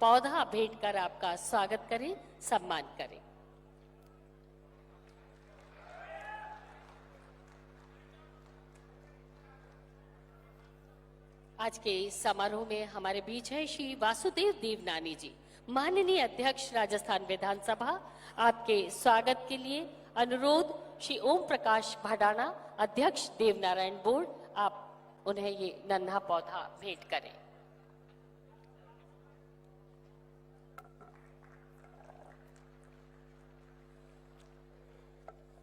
पौधा भेंट कर आपका स्वागत करें, सम्मान करें। आज के इस समारोह में हमारे बीच है श्री वासुदेव देवनानी जी, माननीय अध्यक्ष राजस्थान विधानसभा। आपके स्वागत के लिए अनुरोध श्री ओम प्रकाश भडाना, अध्यक्ष देवनारायण बोर्ड, आप उन्हें ये नन्हा पौधा भेंट करें।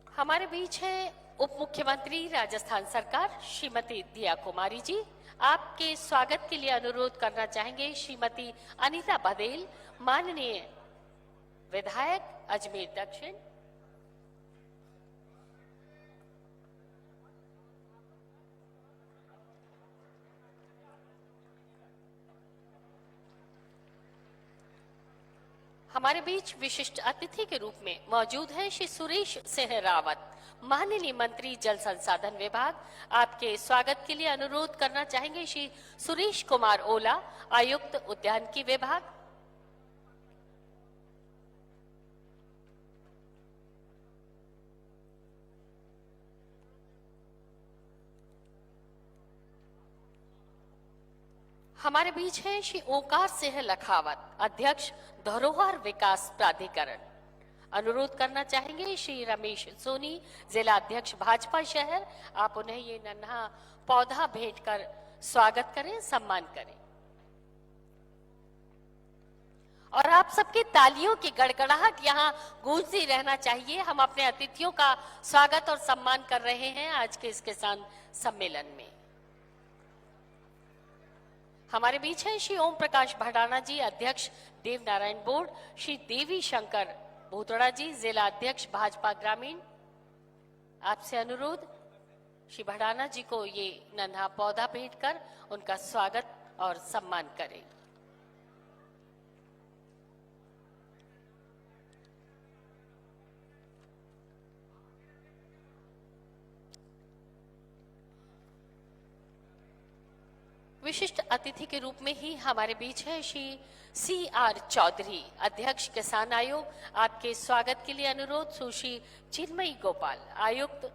हमारे बीच है उप मुख्यमंत्री राजस्थान सरकार श्रीमती दिया कुमारी जी। आपके स्वागत के लिए अनुरोध करना चाहेंगे श्रीमती अनीता बदेल, माननीय विधायक अजमेर दक्षिण। हमारे बीच विशिष्ट अतिथि के रूप में मौजूद है श्री सुरेश सिंह रावत, माननीय मंत्री जल संसाधन विभाग। आपके स्वागत के लिए अनुरोध करना चाहेंगे श्री सुरेश कुमार ओला, आयुक्त उद्यानिकी विभाग। हमारे बीच है श्री ओंकार सिंह लखावत, अध्यक्ष धरोहर विकास प्राधिकरण। अनुरोध करना चाहेंगे श्री रमेश सोनी, जिला अध्यक्ष भाजपा शहर। आप उन्हें ये नन्हा पौधा भेंट कर स्वागत करें, सम्मान करें। और आप सबकी तालियों की गड़गड़ाहट यहाँ गूंजती रहना चाहिए। हम अपने अतिथियों का स्वागत और सम्मान कर रहे हैं आज के इस किसान सम्मेलन में। हमारे बीच है श्री ओम प्रकाश भडाना जी, अध्यक्ष देवनारायण बोर्ड। श्री देवी शंकर भूतड़ा जी, जिला अध्यक्ष भाजपा ग्रामीण। आपसे अनुरोध श्री भडाना जी को ये नन्हा पौधा भेंट कर उनका स्वागत और सम्मान करें। विशिष्ट अतिथि के रूप में ही हमारे बीच है श्री CR चौधरी, अध्यक्ष किसान आयोग। आपके स्वागत के लिए अनुरोध सुश्री चिन्मयी गोपाल, आयुक्त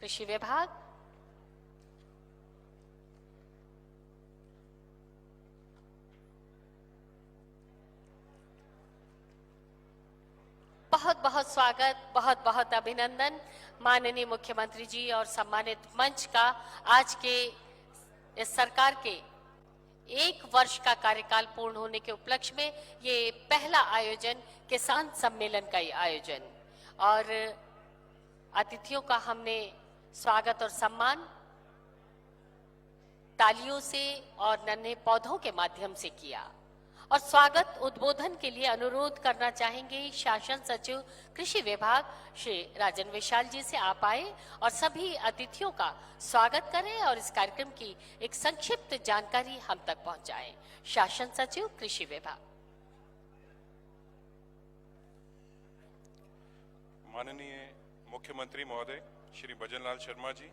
कृषि विभाग। बहुत बहुत स्वागत, बहुत बहुत अभिनंदन माननीय मुख्यमंत्री जी और सम्मानित मंच का। आज के इस सरकार के 1 वर्ष का कार्यकाल पूर्ण होने के उपलक्ष्य में ये पहला आयोजन, किसान सम्मेलन का आयोजन, और अतिथियों का हमने स्वागत और सम्मान तालियों से और नन्हे पौधों के माध्यम से किया। और स्वागत उद्बोधन के लिए अनुरोध करना चाहेंगे शासन सचिव कृषि विभाग श्री राजन विशाल जी से आप आए और सभी अतिथियों का स्वागत करें और इस कार्यक्रम की एक संक्षिप्त जानकारी हम तक पहुंचाएं। शासन सचिव कृषि विभाग। माननीय मुख्यमंत्री महोदय श्री भजनलाल शर्मा जी,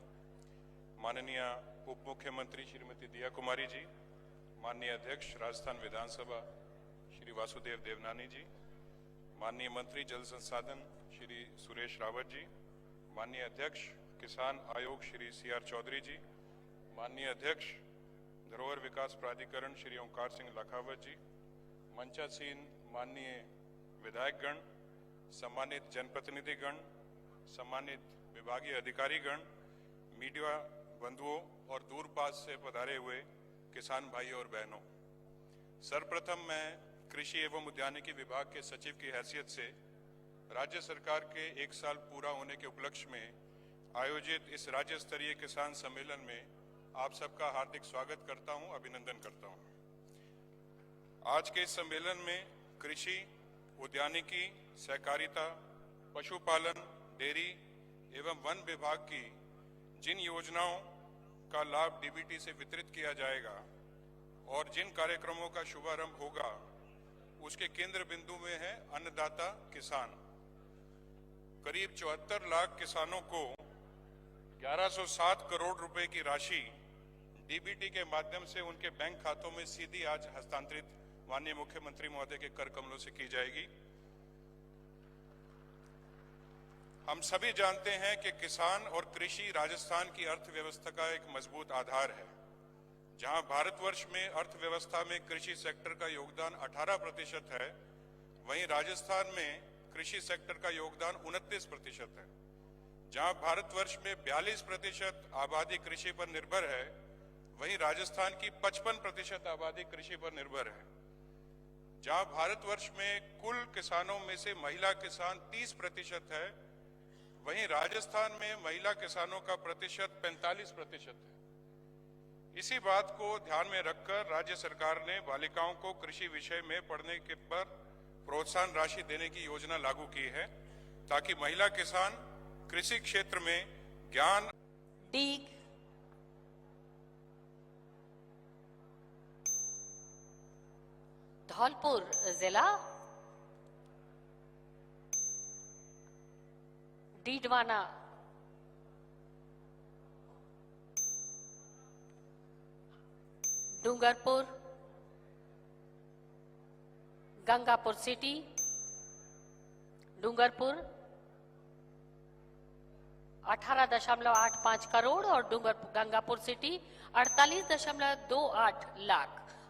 माननीय उप मुख्यमंत्री श्रीमती दिया कुमारी जी, माननीय अध्यक्ष राजस्थान विधानसभा श्री वासुदेव देवनानी जी, माननीय मंत्री जल संसाधन श्री सुरेश रावत जी, माननीय अध्यक्ष किसान आयोग श्री CR चौधरी जी, माननीय अध्यक्ष धरोहर विकास प्राधिकरण श्री ओंकार सिंह लखावत जी, मंचासीन माननीय विधायकगण, सम्मानित जनप्रतिनिधिगण, सम्मानित विभागीय अधिकारीगण, मीडिया बंधुओं और दूरपास से पधारे हुए किसान भाइयों और बहनों, सर्वप्रथम मैं कृषि एवं उद्यानिकी विभाग के सचिव की हैसियत से राज्य सरकार के 1 साल पूरा होने के उपलक्ष्य में आयोजित इस राज्य स्तरीय किसान सम्मेलन में आप सबका हार्दिक स्वागत करता हूं, अभिनंदन करता हूं। आज के इस सम्मेलन में कृषि, उद्यानिकी, सहकारिता, पशुपालन, डेयरी एवं वन विभाग की जिन योजनाओं का लाभ DBT से वितरित किया जाएगा और जिन कार्यक्रमों का शुभारंभ होगा, उसके केंद्र बिंदु में है अन्नदाता किसान। करीब 74 लाख किसानों को 1107 करोड़ रुपए की राशि डीबीटी के माध्यम से उनके बैंक खातों में सीधी आज हस्तांतरित माननीय मुख्यमंत्री महोदय के कर कमलों से की जाएगी। हम सभी जानते हैं कि किसान और कृषि राजस्थान की अर्थव्यवस्था का एक मजबूत आधार है। जहां भारतवर्ष में अर्थव्यवस्था में कृषि सेक्टर का योगदान 18% है, वहीं राजस्थान में कृषि सेक्टर का योगदान 29% है। जहां भारतवर्ष में 42% आबादी कृषि पर निर्भर है, वहीं राजस्थान की 55% आबादी कृषि पर निर्भर है। जहां भारतवर्ष में कुल किसानों में से महिला किसान 30% है, वहीं राजस्थान में महिला किसानों का प्रतिशत 45% है। इसी बात को ध्यान में रखकर राज्य सरकार ने बालिकाओं को कृषि विषय में पढ़ने के पर प्रोत्साहन राशि देने की योजना लागू की है, ताकि महिला किसान कृषि क्षेत्र में ज्ञान डीग धौलपुर जिला, डीडवाना डूंगरपुर, गंगापुर सिटी, डूंगरपुर 18.85 करोड़ और गंगापुर सिटी 48.28 लाख,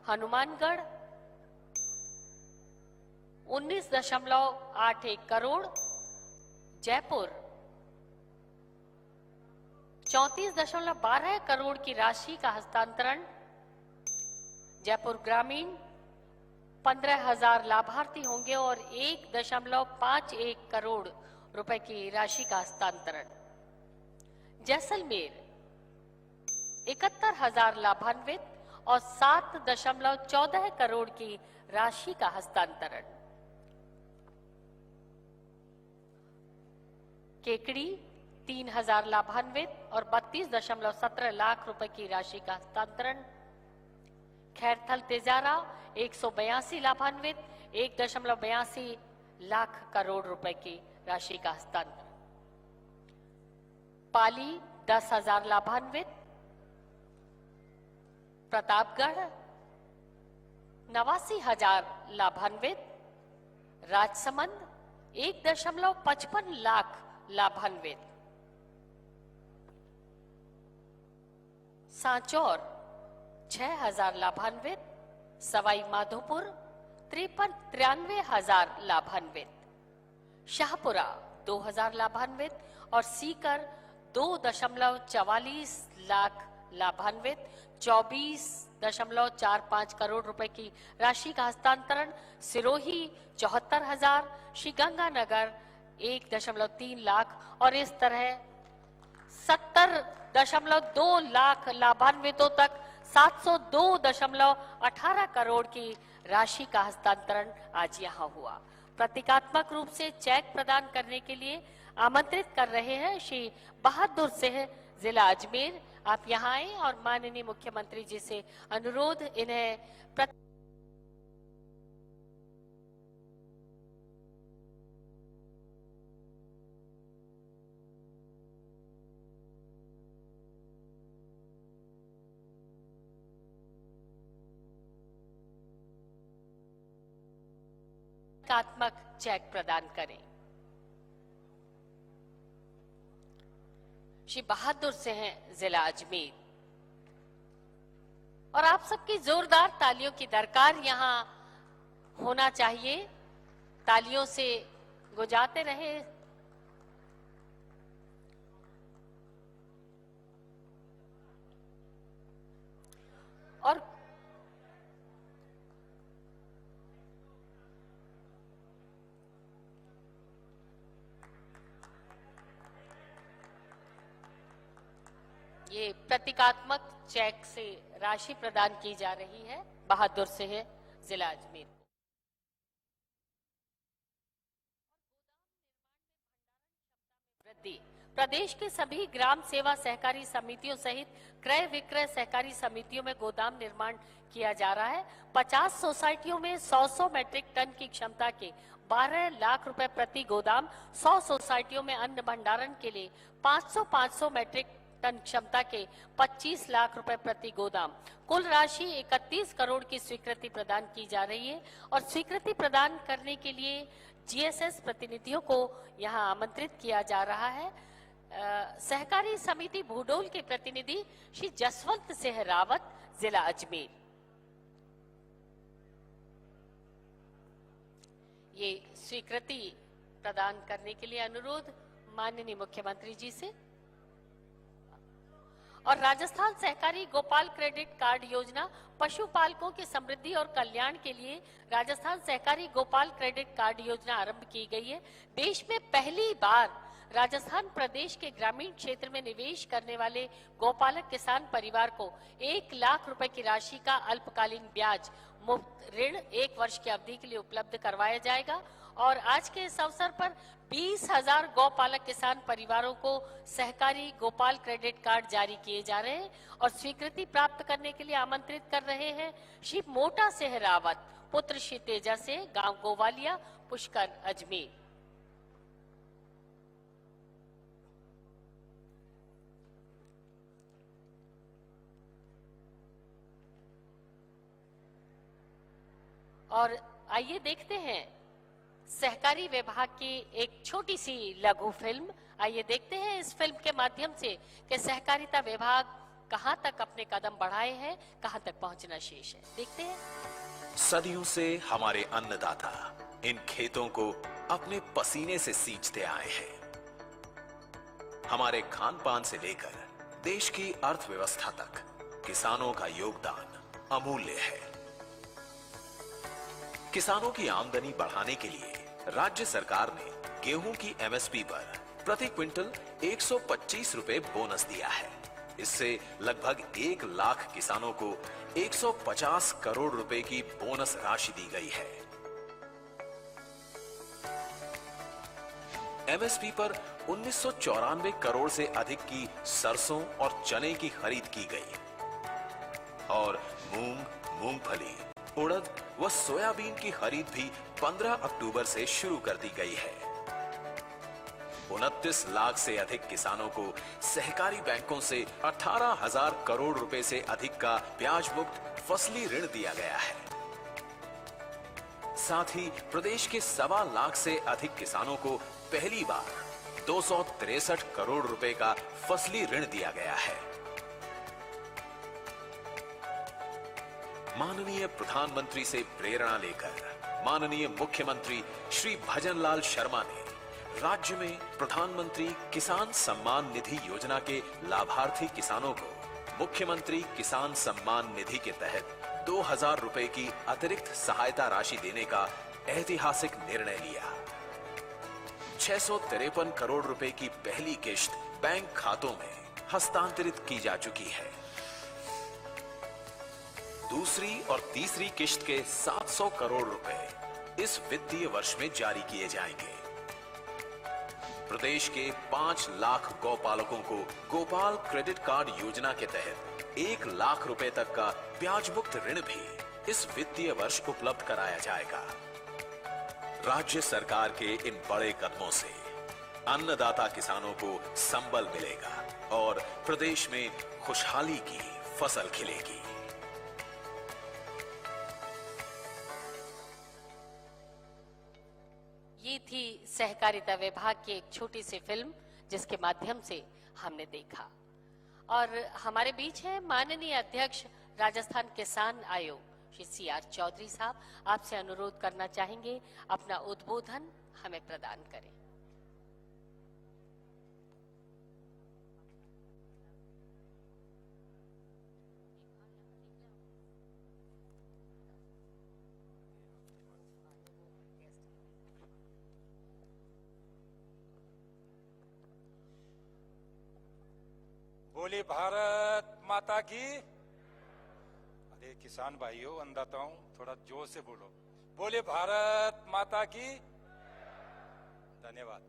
हनुमानगढ़ 19.81 करोड़, जयपुर 34.12 करोड़ की राशि का हस्तांतरण, जयपुर ग्रामीण 15,000 लाभार्थी होंगे और 1.51 करोड़ रुपए की राशि का हस्तांतरण, जैसलमेर 71,000 लाभान्वित और 7.14 करोड़ की राशि का हस्तांतरण, केकड़ी 3,000 लाभान्वित और 32.17 लाख रुपए की राशि का हस्तांतरण, खैरथल तेजारा 182 लाभान्वित 1.82 लाख करोड़ रुपए की राशि का हस्तांतरण, पाली 10,000 लाभान्वित, प्रतापगढ़ 89,000 लाभान्वित, राजसमंद 1.55 लाख लाभान्वित, सांचौर 6,000 लाभान्वित, सवाई माधोपुर 93,000 लाभान्वित, शाहपुरा 2,000 लाभान्वित और सीकर 2.44 लाख लाभान्वित, 24.45 करोड़ रुपए की राशि का हस्तांतरण, सिरोही 74,000, श्रीगंगानगर 1.3 लाख और इस तरह 70.2 लाख लाभान्वितों तक 702.18 करोड़ की राशि का हस्तांतरण आज यहाँ हुआ। प्रतीकात्मक रूप से चेक प्रदान करने के लिए आमंत्रित कर रहे हैं श्री बहादुर सिंह, जिला अजमेर। आप यहाँ आए और माननीय मुख्यमंत्री जी से अनुरोध इन्हें प्रतीकात्मक चेक प्रदान करें। श्री बहादुर सिंह, जिला अजमेर। और आप सबकी जोरदार तालियों की दरकार यहाँ होना चाहिए, तालियों से गुजारते रहे। और ये प्रतीकात्मक चेक से राशि प्रदान की जा रही है बहादुर सिंह, जिला अजमेर को। वृद्धि। प्रदेश के सभी ग्राम सेवा सहकारी समितियों सहित क्रय विक्रय सहकारी समितियों में गोदाम निर्माण किया जा रहा है। 50 सोसाइटियों में 100 मेट्रिक टन की क्षमता के 12 लाख रुपए प्रति गोदाम, 100 सोसाइटियों में अन्न भंडारण के लिए 500 मेट्रिक टन क्षमता के 25 लाख रुपए प्रति गोदाम, कुल राशि 31 करोड़ की स्वीकृति प्रदान की जा रही है। और स्वीकृति प्रदान करने के लिए जीएसएस प्रतिनिधियों को यहां आमंत्रित किया जा रहा है। सहकारी समिति भूडोल के प्रतिनिधि श्री जसवंत सिंह रावत, जिला अजमेर। ये स्वीकृति प्रदान करने के लिए अनुरोध माननीय मुख्यमंत्री जी से। और राजस्थान सहकारी गोपाल क्रेडिट कार्ड योजना पशुपालकों की समृद्धि और कल्याण के लिए राजस्थान सहकारी गोपाल क्रेडिट कार्ड योजना आरंभ की गई है। देश में पहली बार राजस्थान प्रदेश के ग्रामीण क्षेत्र में निवेश करने वाले गौपालक किसान परिवार को 1 लाख रुपए की राशि का अल्पकालीन ब्याज मुफ्त ऋण 1 वर्ष की अवधि के लिए उपलब्ध करवाया जाएगा। और आज के इस अवसर पर 20,000 गौपालक किसान परिवारों को सहकारी गोपाल क्रेडिट कार्ड जारी किए जा रहे हैं और स्वीकृति प्राप्त करने के लिए आमंत्रित कर रहे हैं श्री मोटा सिंह रावत, पुत्र श्री तेजा से, गांव गोवालिया, पुष्कर, अजमेर। और आइए देखते हैं सहकारी विभाग की एक छोटी सी लघु फिल्म। आइए देखते हैं इस फिल्म के माध्यम से कि सहकारिता विभाग कहां तक अपने कदम बढ़ाए हैं, कहां तक पहुंचना शेष है। देखते हैं। सदियों से हमारे अन्नदाता इन खेतों को अपने पसीने से सींचते आए हैं। हमारे खान पान से लेकर देश की अर्थव्यवस्था तक किसानों का योगदान अमूल्य है। किसानों की आमदनी बढ़ाने के लिए राज्य सरकार ने गेहूं की एमएसपी पर प्रति क्विंटल 125 रुपए बोनस दिया है। इससे लगभग 1 लाख किसानों को 150 करोड़ रुपए की बोनस राशि दी गई है। एमएसपी पर 1994 करोड़ से अधिक की सरसों और चने की खरीद की गई और मूंग, मूंगफली, उड़द व सोयाबीन की खरीद भी 15 अक्टूबर से शुरू कर दी गई है। 29 लाख से अधिक किसानों को सहकारी बैंकों से 18,000 करोड़ रुपए से अधिक का ब्याज मुक्त फसली ऋण दिया गया है। साथ ही प्रदेश के 1.25 लाख से अधिक किसानों को पहली बार 263 करोड़ रुपए का फसली ऋण दिया गया है। माननीय प्रधानमंत्री से प्रेरणा लेकर माननीय मुख्यमंत्री श्री भजनलाल शर्मा ने राज्य में प्रधानमंत्री किसान सम्मान निधि योजना के लाभार्थी किसानों को मुख्यमंत्री किसान सम्मान निधि के तहत 2,000 रुपए की अतिरिक्त सहायता राशि देने का ऐतिहासिक निर्णय लिया। 653 करोड़ रुपए की पहली किश्त बैंक खातों में हस्तांतरित की जा चुकी है। दूसरी और तीसरी किश्त के 700 करोड़ रुपए इस वित्तीय वर्ष में जारी किए जाएंगे। प्रदेश के 5 लाख गौपालकों को गोपाल क्रेडिट कार्ड योजना के तहत 1 लाख रुपए तक का ब्याज मुक्त ऋण भी इस वित्तीय वर्ष उपलब्ध कराया जाएगा। राज्य सरकार के इन बड़े कदमों से अन्नदाता किसानों को संबल मिलेगा और प्रदेश में खुशहाली की फसल खिलेगी। ये थी सहकारिता विभाग की एक छोटी सी फिल्म जिसके माध्यम से हमने देखा। और हमारे बीच है माननीय अध्यक्ष राजस्थान किसान आयोग श्री CR चौधरी साहब। आपसे अनुरोध करना चाहेंगे अपना उद्बोधन हमें प्रदान करें। बोले भारत माता की। अरे किसान भाइयों, अन्नदाताओं, थोड़ा जोर से बोलो। बोले भारत माता की। धन्यवाद।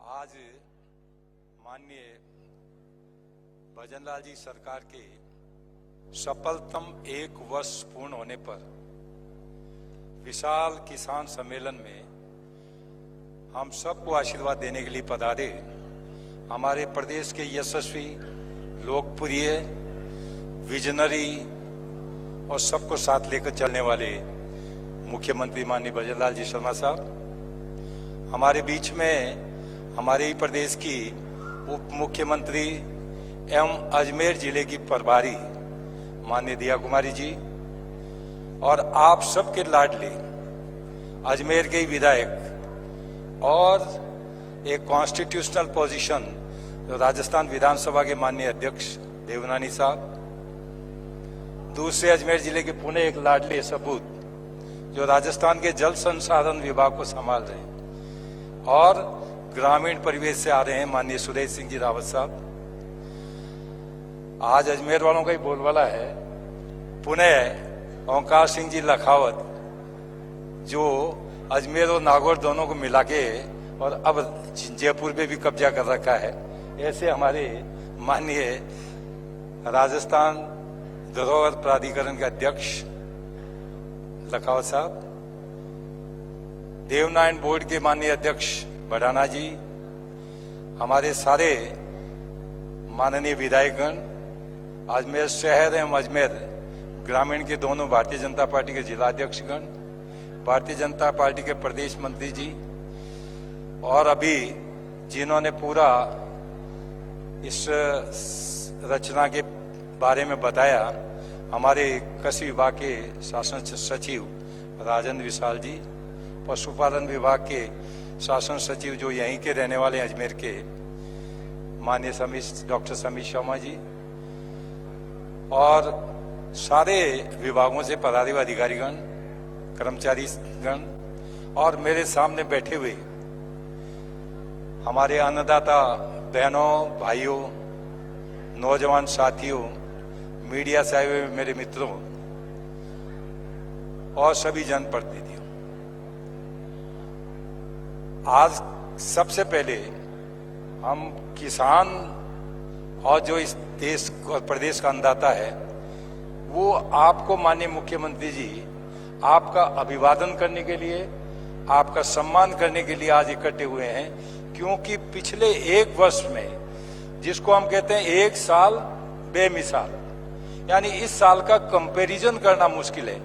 आज माननीय भजनलाल जी सरकार के सफलतम 1 वर्ष पूर्ण होने पर विशाल किसान सम्मेलन में हम सबको आशीर्वाद देने के लिए पधारे हमारे प्रदेश के यशस्वी, लोकप्रिय, विजनरी और सबको साथ लेकर चलने वाले मुख्यमंत्री माननीय भजनलाल जी शर्मा साहब, हमारे बीच में हमारे ही प्रदेश की उप मुख्यमंत्री एवं अजमेर जिले की प्रभारी माननीय दिया कुमारी जी, और आप सबके लाडले अजमेर के ही विधायक और एक कॉन्स्टिट्यूशनल पोजीशन राजस्थान विधानसभा के माननीय अध्यक्ष देवनानी साहब, दूसरे अजमेर जिले के पुणे एक लाडले सपूत जो राजस्थान के जल संसाधन विभाग को संभाल रहे हैं, और ग्रामीण परिवेश से आ रहे हैं माननीय सुरेश सिंह जी रावत साहब। आज अजमेर वालों का ही बोलबाला है। पुणे ओंकार सिंह जी लखावत जो अजमेर और नागौर दोनों को मिला के और अब जयपुर में भी कब्जा कर रखा है, ऐसे हमारे माननीय राजस्थान धरोहर प्राधिकरण के अध्यक्ष लखावत साहब, देवनारायण बोर्ड के माननीय अध्यक्ष बढ़ाना जी, हमारे सारे माननीय विधायकगण, अजमेर शहर एवं अजमेर ग्रामीण के दोनों भारतीय जनता पार्टी के जिलाध्यक्षगण, भारतीय जनता पार्टी के प्रदेश मंत्री जी, और अभी जिन्होंने पूरा इस रचना के बारे में बताया, हमारे कृषि विभाग के शासन सचिव राजेंद्र विशाल जी, पशुपालन विभाग के शासन सचिव जो यहीं के रहने वाले अजमेर के माननीय डॉक्टर समीर शर्मा जी, और सारे विभागों से पदाधिकारी अधिकारीगण, कर्मचारीगण, और मेरे सामने बैठे हुए हमारे अन्नदाता बहनों, भाइयों, नौजवान साथियों, मीडिया से आए हुए मेरे मित्रों और सभी जनप्रतिनिधियों, आज सबसे पहले हम किसान और जो इस देश और प्रदेश का अन्नदाता है, वो आपको माननीय मुख्यमंत्री जी आपका अभिवादन करने के लिए, आपका सम्मान करने के लिए आज इकट्ठे हुए हैं, क्योंकि पिछले एक वर्ष में, जिसको हम कहते हैं एक साल बेमिसाल, यानी इस साल का कंपैरिजन करना मुश्किल है।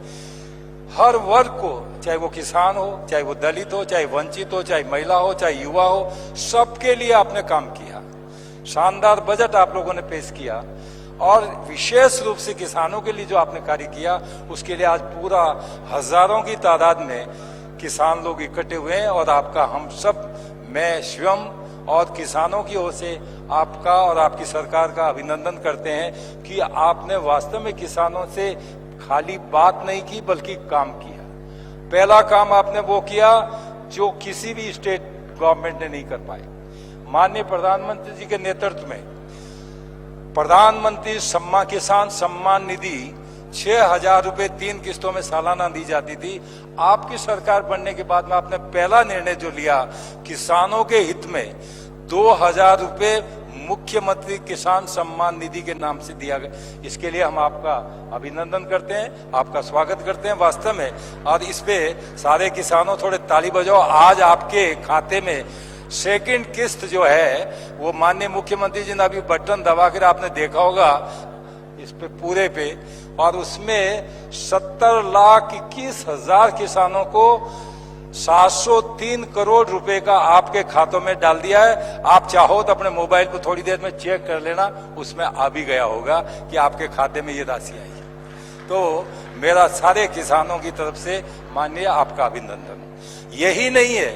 हर वर्ग को, चाहे वो किसान हो, चाहे वो दलित हो, चाहे वंचित हो, चाहे महिला हो, चाहे युवा हो, सबके लिए आपने काम किया। शानदार बजट आप लोगों ने पेश किया, और विशेष रूप से किसानों के लिए जो आपने कार्य किया, उसके लिए आज पूरा हजारों की तादाद में किसान लोग इकट्ठे हुए हैं, और आपका हम सब, मैं स्वयं और किसानों की ओर से आपका और आपकी सरकार का अभिनंदन करते हैं कि आपने वास्तव में किसानों से खाली बात नहीं की बल्कि काम किया। पहला काम आपने वो किया जो किसी भी स्टेट गवर्नमेंट ने नहीं कर पाए। माननीय प्रधानमंत्री जी के नेतृत्व में प्रधानमंत्री किसान सम्मान निधि 6,000 रुपए 3 किस्तों में सालाना दी जाती थी। आपकी सरकार बनने के बाद में आपने पहला निर्णय जो लिया, किसानों के हित में 2,000 रुपए मुख्यमंत्री किसान सम्मान निधि के नाम से दिया गया। इसके लिए हम आपका अभिनंदन करते हैं, आपका स्वागत करते हैं वास्तव में, और इस पे सारे किसानों थोड़े ताली बजाओ। आज आपके खाते में सेकंड किस्त जो है वो माननीय मुख्यमंत्री जी ने अभी बटन दबाकर आपने देखा होगा इस पे पूरे पे, और उसमें 70,21,000 किसानों को 703 करोड़ रुपए का आपके खातों में डाल दिया है। आप चाहो तो अपने मोबाइल पर थोड़ी देर में चेक कर लेना, उसमें आ भी गया होगा कि आपके खाते में ये राशि आई है। तो मेरा सारे किसानों की तरफ से माननीय आपका अभिनंदन। यही नहीं है,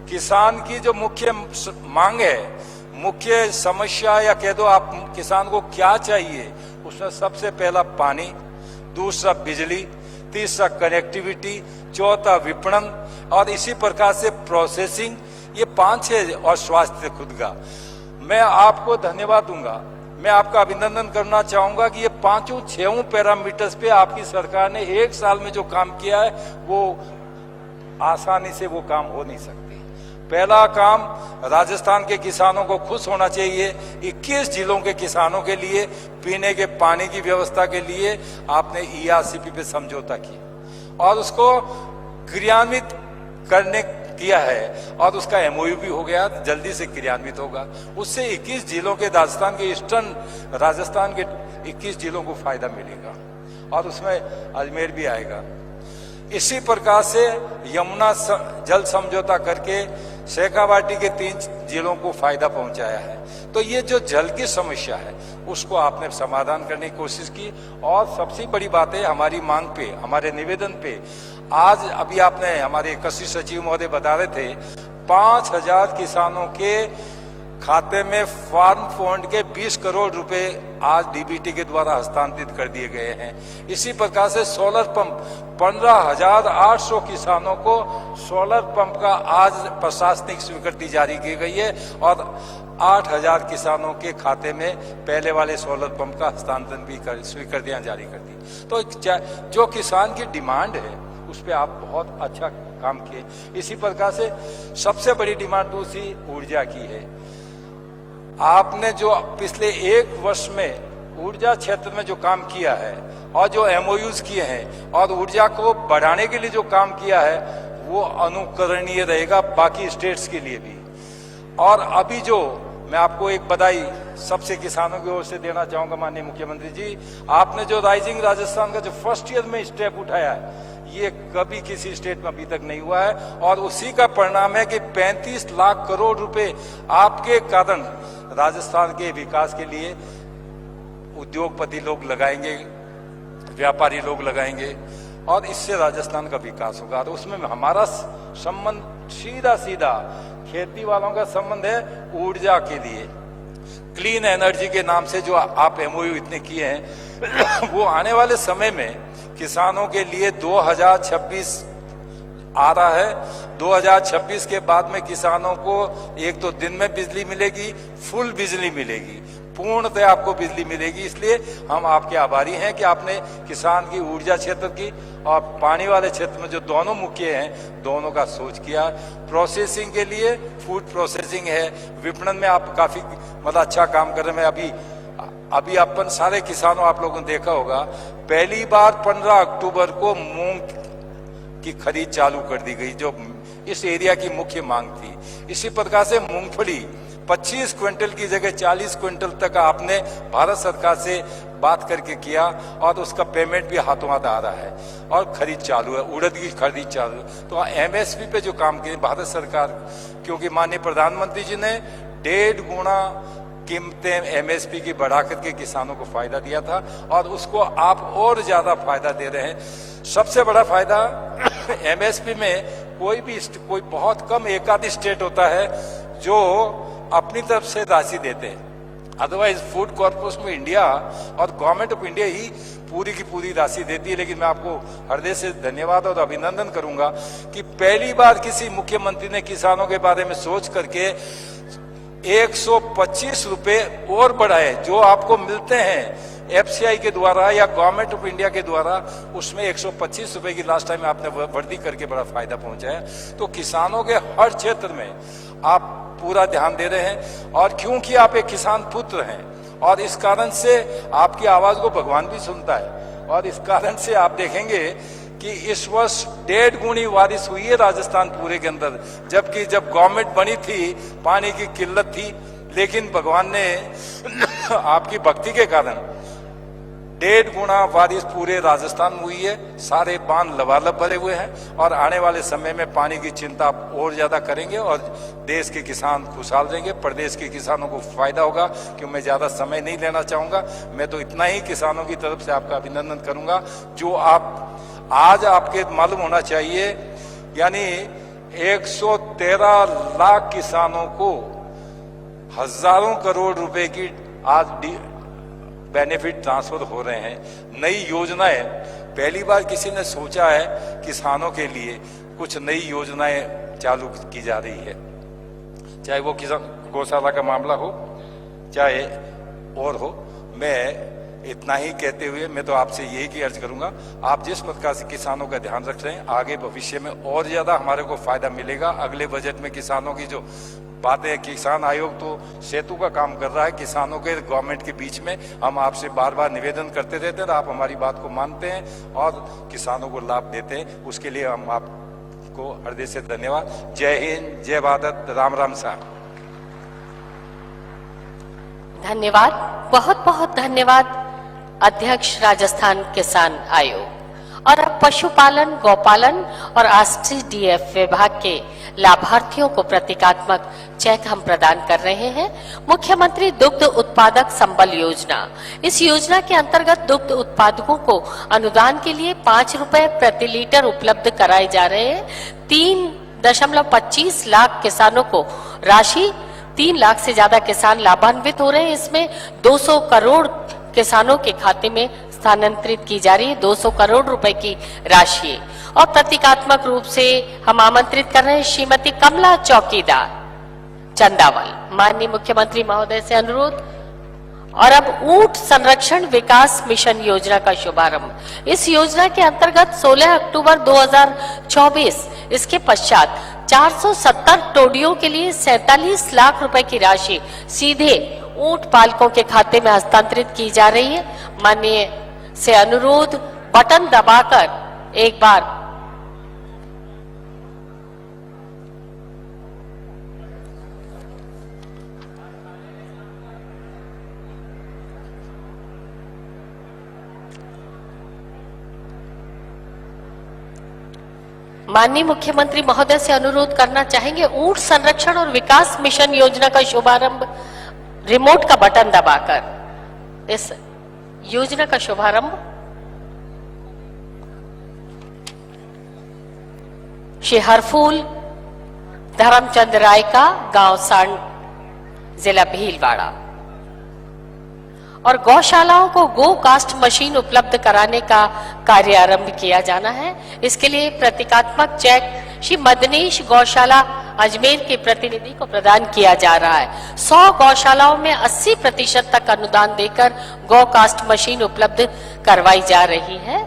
किसान की जो मुख्य मांग है, मुख्य समस्या, या कह दो आप किसान को क्या चाहिए, उसमें सबसे पहला पानी, दूसरा बिजली, तीसरा कनेक्टिविटी, चौथा विपणन, और इसी प्रकार से प्रोसेसिंग, ये 5 है, और स्वास्थ्य खुद का। मैं आपको धन्यवाद दूंगा, मैं आपका अभिनंदन करना चाहूंगा कि ये 5-6 पैरामीटर्स पे आपकी सरकार ने 1 साल में जो काम किया है, वो आसानी से वो काम हो नहीं सकते। पहला काम, राजस्थान के किसानों को खुश होना चाहिए। 21 जिलों के किसानों के लिए पीने के पानी की व्यवस्था के लिए आपने ERCP पे समझौता किया, और उसको क्रियान्वित करने किया है और उसका एमओयू भी हो गया, जल्दी से क्रियान्वित होगा। उससे 21 जिलों के राजस्थान के ईस्टर्न राजस्थान के 21 जिलों को फायदा मिलेगा और उसमें अजमेर भी आएगा। इसी प्रकार से यमुना जल समझौता करके शेखावाटी के 3 जिलों को फायदा पहुंचाया है। तो ये जो जल की समस्या है उसको आपने समाधान करने की कोशिश की। और सबसे बड़ी बात है, हमारी मांग पे, हमारे निवेदन पे, आज अभी आपने हमारे कृषि सचिव महोदय बता रहे थे 5000 किसानों के खाते में फार्म फंड के 20 करोड़ रुपए आज डीबीटी के द्वारा हस्तांतरित कर दिए गए हैं। इसी प्रकार से सोलर पंप 15,800 किसानों को सोलर पंप का आज प्रशासनिक स्वीकृति जारी की गई है और 8,000 किसानों के खाते में पहले वाले सोलर पंप का हस्तांतरण भी स्वीकृतियां जारी कर दी। तो जो किसान की डिमांड है उस पर आप बहुत अच्छा काम किए। इसी प्रकार से सबसे बड़ी डिमांड दूसरी ऊर्जा की है। आपने जो पिछले 1 वर्ष में ऊर्जा क्षेत्र में जो काम किया है और जो एमओयूज किए हैं और ऊर्जा को बढ़ाने के लिए जो काम किया है वो अनुकरणीय रहेगा बाकी स्टेट्स के लिए भी। और अभी जो मैं आपको एक बधाई सबसे किसानों की ओर से देना चाहूंगा माननीय मुख्यमंत्री जी, आपने जो राइजिंग राजस्थान का जो फर्स्ट ईयर में स्टेप उठाया है ये कभी किसी स्टेट में अभी तक नहीं हुआ है और उसी का परिणाम है कि 35 लाख करोड़ रुपए आपके कारण राजस्थान के विकास के लिए उद्योगपति लोग लगाएंगे, व्यापारी लोग लगाएंगे और इससे राजस्थान का विकास होगा। तो उसमें हमारा संबंध सीधा सीधा खेती वालों का संबंध है ऊर्जा के लिए। क्लीन एनर्जी के नाम से जो आप एमओयू इतने किए हैं वो आने वाले समय में किसानों के लिए 2026 आ रहा है। 2026 के बाद में किसानों को एक तो दिन में बिजली मिलेगी, फुल बिजली मिलेगी, पूर्णतः आपको बिजली मिलेगी। इसलिए हम आपके आभारी हैं कि आपने किसान की ऊर्जा क्षेत्र की और पानी वाले क्षेत्र में जो दोनों मुख्य हैं दोनों का सोच किया। प्रोसेसिंग के लिए फूड प्रोसेसिंग है, विपणन में आप काफी मतलब अच्छा काम कर रहे हैं। अभी अपन सारे किसानों आप लोगों ने देखा होगा पहली बार 15 अक्टूबर को मूंग की खरीद चालू कर दी गई जो इस एरिया की मुख्य मांग थी। इसी प्रकार से मूंगफली 25 क्विंटल की जगह 40 क्विंटल तक आपने भारत सरकार से बात करके किया और उसका पेमेंट भी हाथों हाथ आ रहा है और खरीद चालू है, उड़द की खरीद चालू है। तो एमएसपी पे जो काम किए भारत सरकार, क्योंकि माननीय प्रधानमंत्री जी ने 1.5 गुना कीमतें एमएसपी की बढ़ा करके किसानों को फायदा दिया था और उसको आप और ज्यादा फायदा दे रहे हैं। सबसे बड़ा फायदा एमएसपी में कोई बहुत कम एक आध स्टेट होता है जो अपनी तरफ से राशि देते हैं, otherwise food corporation of India और गवर्नमेंट ऑफ इंडिया ही पूरी की पूरी राशि देती है। लेकिन मैं आपको हृदय से धन्यवाद और अभिनंदन करूंगा कि पहली बार किसी मुख्यमंत्री ने किसानों के बारे में सोच करके 125 रुपए और बढ़ाए जो आपको मिलते हैं एफसीआई के द्वारा या गवर्नमेंट ऑफ इंडिया के द्वारा, उसमें 125 रुपए की लास्ट टाइम आपने वृद्धि करके बड़ा फायदा पहुंचाया। तो किसानों के हर क्षेत्र में आप पूरा ध्यान दे रहे हैं और क्योंकि आप एक किसान पुत्र हैं और इस कारण से आपकी आवाज को भगवान भी सुनता है और इस कारण से आप देखेंगे कि इस वर्ष 1.5 गुनी बारिश हुई है राजस्थान पूरे के अंदर, जबकि जब गवर्नमेंट बनी थी पानी की किल्लत थी, लेकिन भगवान ने आपकी भक्ति के कारण 1.5 गुना बारिश पूरे राजस्थान में हुई है। सारे बांध लबालब भरे हुए हैं और आने वाले समय में पानी की चिंता और ज्यादा करेंगे और देश के किसान खुशहाल रहेंगे, प्रदेश के किसानों को फायदा होगा। क्यों मैं ज्यादा समय नहीं लेना चाहूंगा, मैं तो इतना ही किसानों की तरफ से आपका अभिनंदन करूंगा जो आप आज आपके मालूम होना चाहिए, यानी 113 लाख किसानों को हजारों करोड़ रुपए की आज बेनिफिट ट्रांसफर हो रहे हैं। नई योजनाएं पहली बार किसी ने सोचा है किसानों के लिए कुछ नई योजनाएं चालू की जा रही है, चाहे वो किसान गौशाला का मामला हो चाहे और हो। मैं इतना ही कहते हुए मैं तो आपसे यही की अर्ज करूंगा, आप जिस प्रकार से किसानों का ध्यान रख रहे हैं आगे भविष्य में और ज्यादा हमारे को फायदा मिलेगा। अगले बजट में किसानों की जो बातें, किसान आयोग तो सेतु का काम कर रहा है किसानों के गवर्नमेंट के बीच में, हम आपसे बार बार निवेदन करते रहते हैं और आप हमारी बात को मानते हैं और किसानों को लाभ देते हैं। उसके लिए हम आपको उनको हृदय से धन्यवाद। जय हिंद, जय भारत, राम राम साहब। धन्यवाद, बहुत बहुत धन्यवाद अध्यक्ष राजस्थान किसान आयोग। और अब पशुपालन, गौपालन और एसटीडीएफ विभाग के लाभार्थियों को प्रतीकात्मक चेक हम प्रदान कर रहे हैं। मुख्यमंत्री दुग्ध उत्पादक संबल योजना, इस योजना के अंतर्गत दुग्ध उत्पादकों को अनुदान के लिए 5 रुपए प्रति लीटर उपलब्ध कराए जा रहे हैं। 3.25 लाख किसानों को राशि, 3 लाख से ज्यादा किसान लाभान्वित हो रहे हैं। इसमें 200 करोड़ किसानों के खाते में स्थानांतरित की जा रही है 200 करोड़ रुपए की राशि। और प्रतीकात्मक रूप से हम आमंत्रित कर रहे हैं श्रीमती कमला चौकीदार चंदावल। माननीय मुख्यमंत्री महोदय से अनुरोध। और अब ऊंट संरक्षण विकास मिशन योजना का शुभारंभ। इस योजना के अंतर्गत 16 अक्टूबर 2024 इसके पश्चात 470 टोडियों के लिए 47 लाख रुपए की राशि सीधे ऊंट पालकों के खाते में हस्तांतरित की जा रही है। माननीय से अनुरोध, बटन दबाकर एक बार माननीय मुख्यमंत्री महोदय से अनुरोध करना चाहेंगे, ऊंट संरक्षण और विकास मिशन योजना का शुभारंभ रिमोट का बटन दबाकर इस योजना का शुभारंभ श्री हरफूल धर्मचंद राय का, गांव सांड, जिला भीलवाड़ा। और गौशालाओं को गो कास्ट मशीन उपलब्ध कराने का कार्य आरंभ किया जाना है। इसके लिए प्रतीकात्मक चेक श्री मदनेश गौशाला अजमेर के प्रतिनिधि को प्रदान किया जा रहा है। 100 गौशालाओं में 80% तक अनुदान देकर गो कास्ट मशीन उपलब्ध करवाई जा रही है।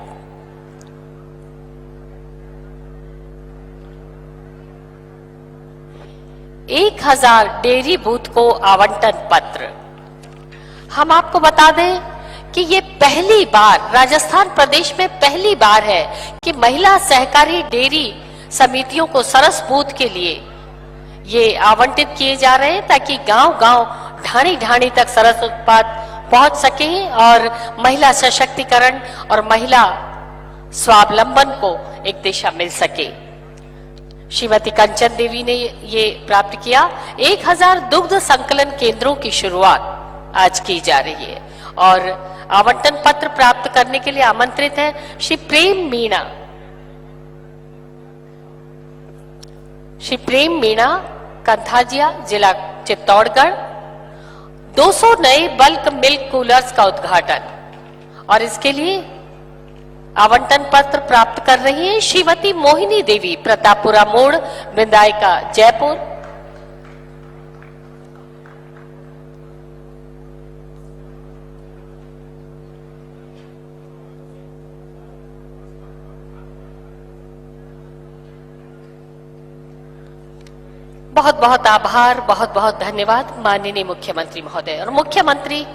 एक 1000 डेयरी बूथ को आवंटन पत्र। हम आपको बता दें कि ये पहली बार, राजस्थान प्रदेश में पहली बार है कि महिला सहकारी डेयरी समितियों को सरस बूथ के लिए ये आवंटित किए जा रहे हैं, ताकि गांव-गांव, ढाणी-ढाणी तक सरस उत्पाद पहुंच सके और महिला सशक्तिकरण और महिला स्वावलंबन को एक दिशा मिल सके। श्रीमती कंचन देवी ने ये प्राप्त किया। 1000 दुग्ध संकलन केंद्रों की शुरुआत आज की जा रही है। और आवंटन पत्र प्राप्त करने के लिए आमंत्रित है श्री प्रेम मीणा कंथाजिया, जिला चित्तौड़गढ़। 200 नए बल्क मिल्क कूलर्स का उद्घाटन। और इसके लिए आवंटन पत्र प्राप्त कर रही है श्रीमती मोहिनी देवी, प्रतापपुरा मोड़, विधायिका, जयपुर। बहुत बहुत आभार, बहुत बहुत धन्यवाद माननीय मुख्यमंत्री महोदय। और मुख्यमंत्री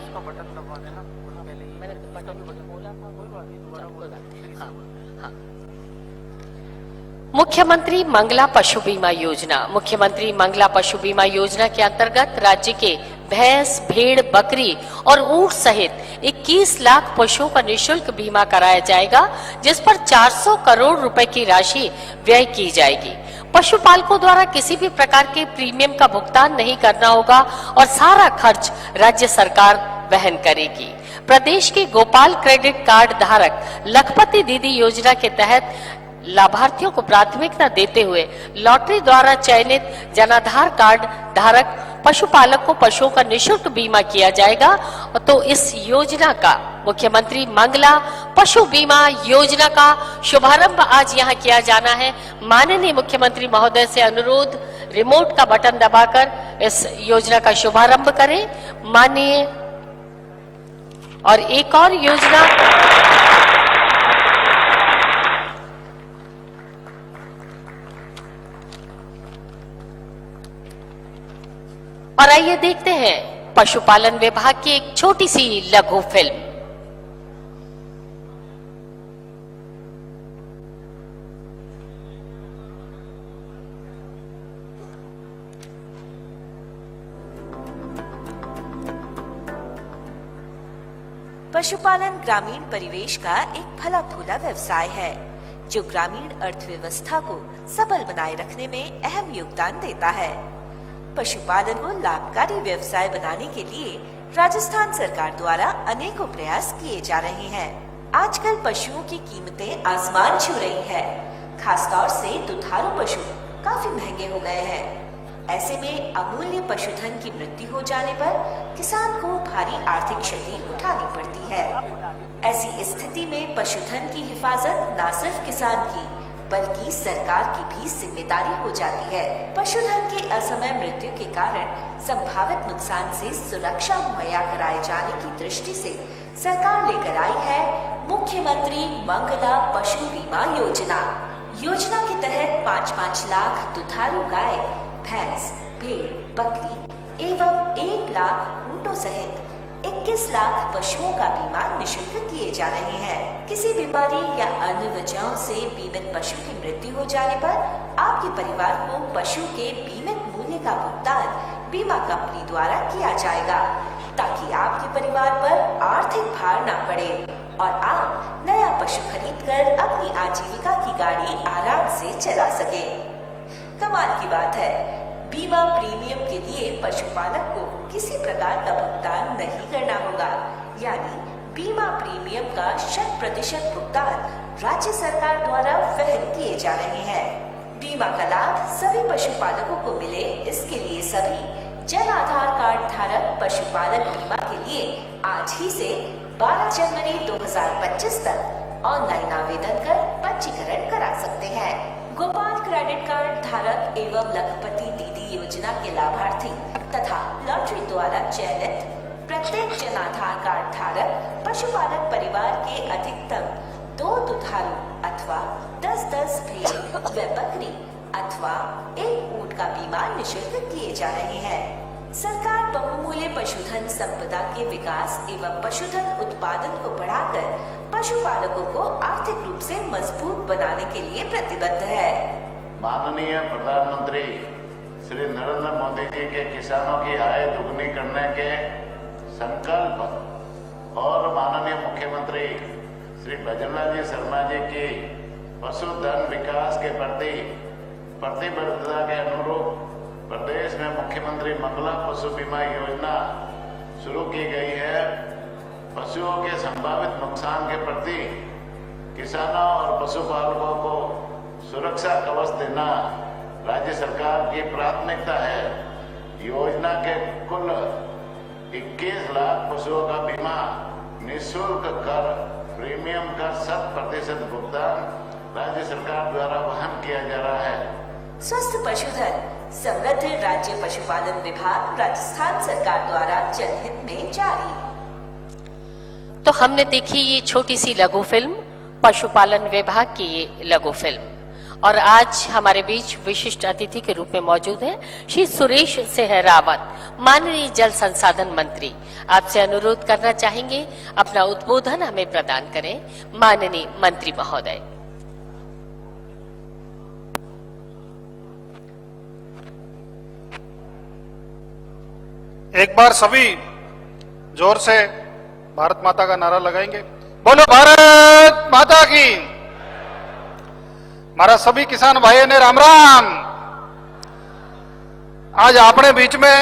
मुख्यमंत्री मंगला पशु बीमा योजना। मुख्यमंत्री मंगला पशु बीमा योजना के अंतर्गत राज्य के भैंस, भेड़, बकरी और ऊंट सहित 21 लाख पशुओं का निःशुल्क बीमा कराया जाएगा, जिस पर 400 करोड़ रुपए की राशि व्यय की जाएगी। पशुपालकों द्वारा किसी भी प्रकार के प्रीमियम का भुगतान नहीं करना होगा और सारा खर्च राज्य सरकार वहन करेगी। प्रदेश के गोपाल क्रेडिट कार्ड धारक लखपति दीदी योजना के तहत लाभार्थियों को प्राथमिकता देते हुए लॉटरी द्वारा चयनित जनाधार कार्ड धारक पशुपालक को पशुओं का निःशुल्क बीमा किया जाएगा। तो इस योजना का, मुख्यमंत्री मंगला पशु बीमा योजना का शुभारंभ आज यहाँ किया जाना है। माननीय मुख्यमंत्री महोदय से अनुरोध, रिमोट का बटन दबाकर इस योजना का शुभारंभ करें। माननीय और एक और योजना और आइए देखते हैं पशुपालन विभाग की एक छोटी सी लघु फिल्म। पशुपालन ग्रामीण परिवेश का एक फला फूला व्यवसाय है जो ग्रामीण अर्थव्यवस्था को सबल बनाए रखने में अहम योगदान देता है। पशुपालन को लाभकारी व्यवसाय बनाने के लिए राजस्थान सरकार द्वारा अनेकों प्रयास किए जा रहे हैं। आजकल पशुओं की कीमतें आसमान छू रही है। खासतौर से दुधारू पशु काफी महंगे हो गए हैं। ऐसे में अमूल्य पशुधन की मृत्यु हो जाने पर किसान को भारी आर्थिक क्षति उठानी पड़ती है। ऐसी स्थिति में पशुधन की हिफाजत न सिर्फ किसान की बल्कि सरकार की भी जिम्मेदारी हो जाती है। पशुधन की असमय मृत्यु के कारण संभावित नुकसान से सुरक्षा मुहैया कराए जाने की दृष्टि से सरकार लेकर आई है मुख्यमंत्री मंगला पशु बीमा योजना। योजना के तहत 5-5 लाख दुधारू गाय, भैंस, भेड़, बकरी एवं 1 लाख ऊंटों सहित 21 लाख पशुओं का बीमा निशुल्क किए जा रहे हैं। किसी बीमारी या अन्य वजहों से बीमित पशु की मृत्यु हो जाने पर आपके परिवार को पशु के बीमित मूल्य का भुगतान बीमा कंपनी द्वारा किया जाएगा ताकि आपके परिवार पर आर्थिक भार न पड़े और आप नया पशु खरीदकर अपनी आजीविका की गाड़ी आराम से चला सके। कमाल की बात है, बीमा प्रीमियम के लिए पशुपालक को किसी प्रकार का भुगतान नहीं करना होगा, यानी बीमा प्रीमियम का 100% भुगतान राज्य सरकार द्वारा वहन किए जा रहे हैं। बीमा का लाभ सभी पशुपालकों को मिले, इसके लिए सभी जन आधार कार्ड धारक पशुपालक बीमा के लिए आज ही से 12 जनवरी 2025 तक ऑनलाइन आवेदन कर पंजीकरण करा सकते हैं। गोपाल क्रेडिट कार्ड धारक एवं लखपति दीदी योजना के लाभार्थी तथा लॉटरी द्वारा चयनित प्रत्येक जन आधार कार्ड धारक पशुपालक परिवार के अधिकतम 2 दुधारू अथवा 10-10 भेड़ व बकरी अथवा 1 ऊंट का बीमा निशुल्क किए जा रहे हैं। सरकार बहुमूल्य पशुधन संपदा के विकास एवं पशुधन उत्पादन को बढ़ाकर पशुपालकों को आर्थिक रूप से मजबूत बनाने के लिए प्रतिबद्ध है। माननीय प्रधानमंत्री श्री नरेंद्र मोदी जी के किसानों की आय दुगनी करने के संकल्प और माननीय मुख्यमंत्री श्री भजनलाल जी शर्मा जी की पशुधन विकास के प्रति प्रतिबद्धता के अनुरूप प्रदेश में मुख्यमंत्री मंगला पशु बीमा योजना शुरू की गई है। पशुओं के संभावित नुकसान के प्रति किसानों और पशुपालकों को सुरक्षा कवच देना राज्य सरकार की प्राथमिकता है। योजना के कुल 21 लाख पशुओं का बीमा निःशुल्क कर प्रीमियम का 100% भुगतान राज्य सरकार द्वारा वहन किया जा रहा है। स्वस्थ पशुधन समृद्ध राज्य पशुपालन विभाग राजस्थान सरकार द्वारा जनहित में जारी। तो हमने देखी ये छोटी सी लघु फिल्म, पशुपालन विभाग की ये लघु फिल्म, और आज हमारे बीच विशिष्ट अतिथि के रूप में मौजूद हैं श्री सुरेश सहरावत, माननीय जल संसाधन मंत्री। आपसे अनुरोध करना चाहेंगे अपना उद्बोधन हमें प्रदान करें, माननीय मंत्री महोदय। एक बार सभी जोर से भारत माता का नारा लगाएंगे। बोलो भारत माता की। हमारा सभी किसान भाइयों ने राम राम। आज अपने बीच में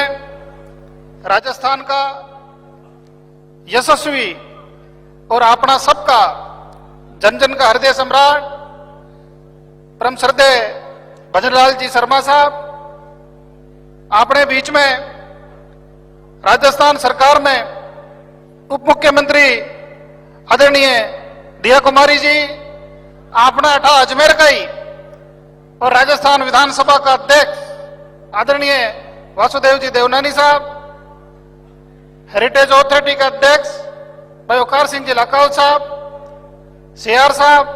राजस्थान का यशस्वी और अपना सबका जन जन का हृदय सम्राट परम श्रद्धेय भजनलाल जी शर्मा साहब अपने बीच में राजस्थान सरकार में उप मुख्यमंत्री आदरणीय दिया कुमारी जी, अपना अठा अजमेर का ही और राजस्थान विधानसभा का अध्यक्ष आदरणीय वासुदेव जी देवनानी साहब, हेरिटेज अथॉरिटी का अध्यक्ष भाई ओकार सिंह जी लाकावत साहब, सीआर साहब,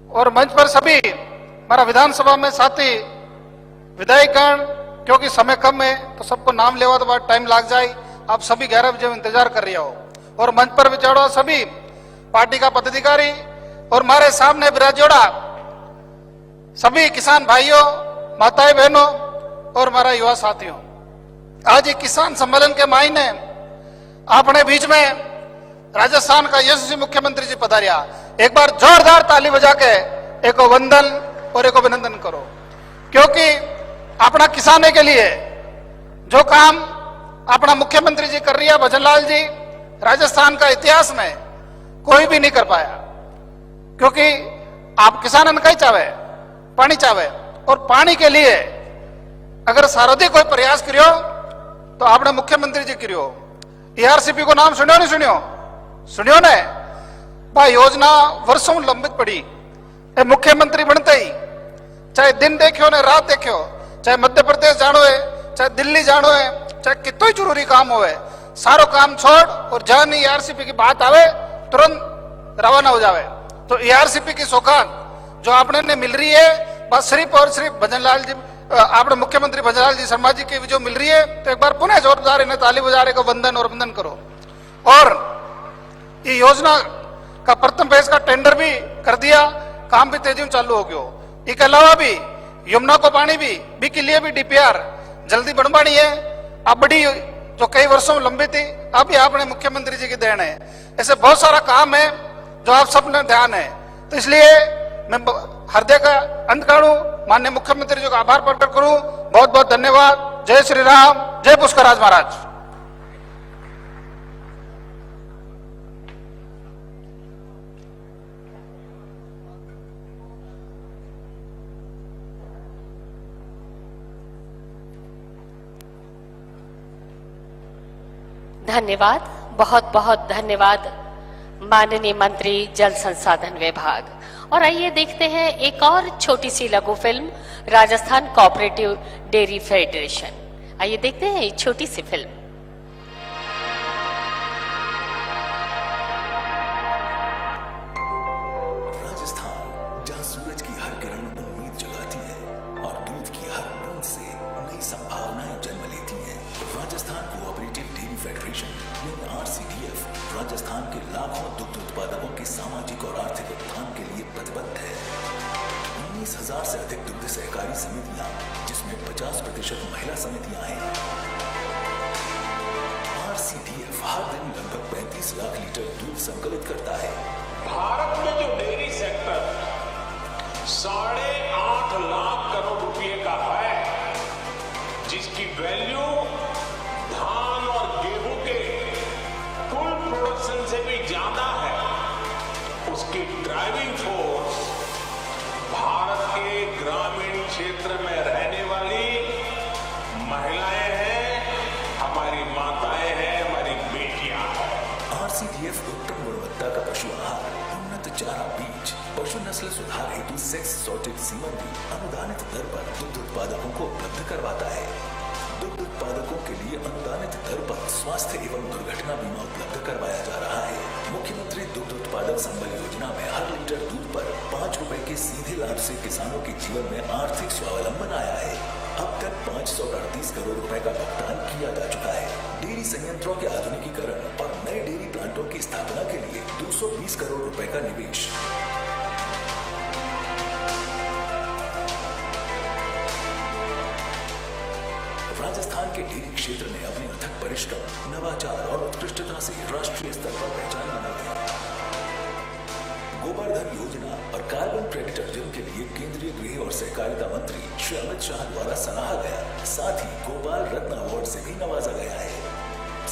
और मंच पर सभी हमारा विधानसभा में साथी विधायकगण, क्योंकि समय कम है तो सबको नाम लेवा तो बाद टाइम लग जाए। आप सभी 11 बजे इंतजार कर रही हो, और मंच पर विचारो सभी पार्टी का पदाधिकारी और हमारे सामने विराजोड़ा सभी किसान भाइयों, माताएं बहनों और हमारा युवा साथियों। आज एक किसान सम्मेलन के मायने अपने बीच में राजस्थान का यशस्वी मुख्यमंत्री जी पधारिया। एक बार जोरदार ताली बजा के एक वंदन और एक अभिनंदन करो, क्योंकि अपना किसाने के लिए जो काम अपना मुख्यमंत्री जी कर रही है भजनलाल जी, राजस्थान का इतिहास में कोई भी नहीं कर पाया। क्योंकि आप किसान कई चावे पानी चावे, और पानी के लिए अगर सारोधी कोई प्रयास करियो तो आपने मुख्यमंत्री जी करियो। ERCP को नाम सुनियो नहीं सुनियो? सुनियो ने भाई, योजना वर्षों लंबित पड़ी। मुख्यमंत्री बनते ही चाहे दिन देखियो ने रात देखियो, चाहे मध्य प्रदेश जानो है, चाहे दिल्ली जानो है, चाहे कितना ही जरूरी काम होवे, सारो काम छोड़ और जहां ERCP की बात आवे तुरंत रवाना हो जावे। तो ERCP की सौगात जो आपने ने मिल रही है, बस सिर्फ और सिर्फ भजनलाल जी, आपने मुख्यमंत्री भजनलाल जी शर्मा जी की जो मिल रही है, तो एक बार पुनः जोरदार इन्हें ताली बजा को वंदन और वंदन करो। और ये योजना का प्रथम फेज का टेंडर भी कर दिया, काम भी तेजी में चालू हो गयो। इसके अलावा भी यमुना को पानी भी के लिए भी DPR जल्दी बनवानी है। अब बड़ी जो कई वर्षों में लंबी थी, अब भी आपने मुख्यमंत्री जी की देन है। ऐसे बहुत सारा काम है जो आप सबने ध्यान है। तो इसलिए मैं हृदय का अंत करूं, माननीय मुख्यमंत्री जी का आभार प्रकट करूं। बहुत बहुत धन्यवाद। जय श्री राम, जय पुष्कराज महाराज। धन्यवाद, बहुत बहुत धन्यवाद माननीय मंत्री जल संसाधन विभाग। और आइए देखते हैं एक और छोटी सी लघु film, Rajasthan cooperative dairy federation. आइए देखते हैं एक छोटी सी फिल्म। राजस्थान, जहां सूरज की हर किरण उम्मीद जगाती है और दूध की हर बूंद से नई संभावनाएं जन्म लेती हैं। Rajasthan cooperative dairy federation RCDF Rajasthan के लाखों दुग्ध उत्पादकों के सामाजिक और आर्थिक उत्थान के लिए प्रतिबद्ध है। 19,000 से अधिक दुग्ध सहकारी समितियां, जिसमें 50% महिला समितियां हैं। RCDF हर दिन लगभग 35 लाख लीटर दूध संकलित करता है। भारत में जो डेयरी सेक्टर 8.5 लाख करोड़ रुपए का है, जिसकी वैल्यू धान और गेहूं के कुल प्रोडक्शन से भी ज्यादा है, उसकी ड्राइविंग फोर्स भारत के ग्रामीण क्षेत्र में रहने वाली महिलाएं हैं, हमारी माताएं हैं, हमारी बेटियां हैं। RCDF उत्तम गुणवत्ता का पशु आहार, उन्नत चारा बीज, पशु नस्ल सुधार हेतु सेक्स सॉर्टेड सीमन भी अनुदानित दर पर दुग्ध उत्पादकों को उपलब्ध करवाता है। दुग्ध उत्पादकों के लिए अनुदानित दर पर स्वास्थ्य एवं दुर्घटना बीमा उपलब्ध करवाया जा रहा है। मुख्यमंत्री दुग्ध उत्पादक संबल योजना में हर लीटर दूध पर 5 रुपए के सीधे लाभ से किसानों के जीवन में आर्थिक स्वावलंबन आया है। अब तक 538 करोड़ रुपए का भुगतान किया जा चुका है। डेयरी संयंत्रों के आधुनिकीकरण और नए डेयरी प्लांटों की स्थापना के लिए 220 करोड़ रुपए का निवेश। राजस्थान के डेयरी क्षेत्र ने अपने अथक परिश्रम, नवाचार और उत्कृष्टता से राष्ट्रीय स्तर पर पहचान बनाई है। गोवर्धन योजना और कार्बन क्रेडिट अर्जन के लिए केंद्रीय गृह और सहकारिता मंत्री श्री अमित शाह द्वारा सराहा गया। साथ ही गोपाल रत्न अवार्ड से भी नवाजा गया है।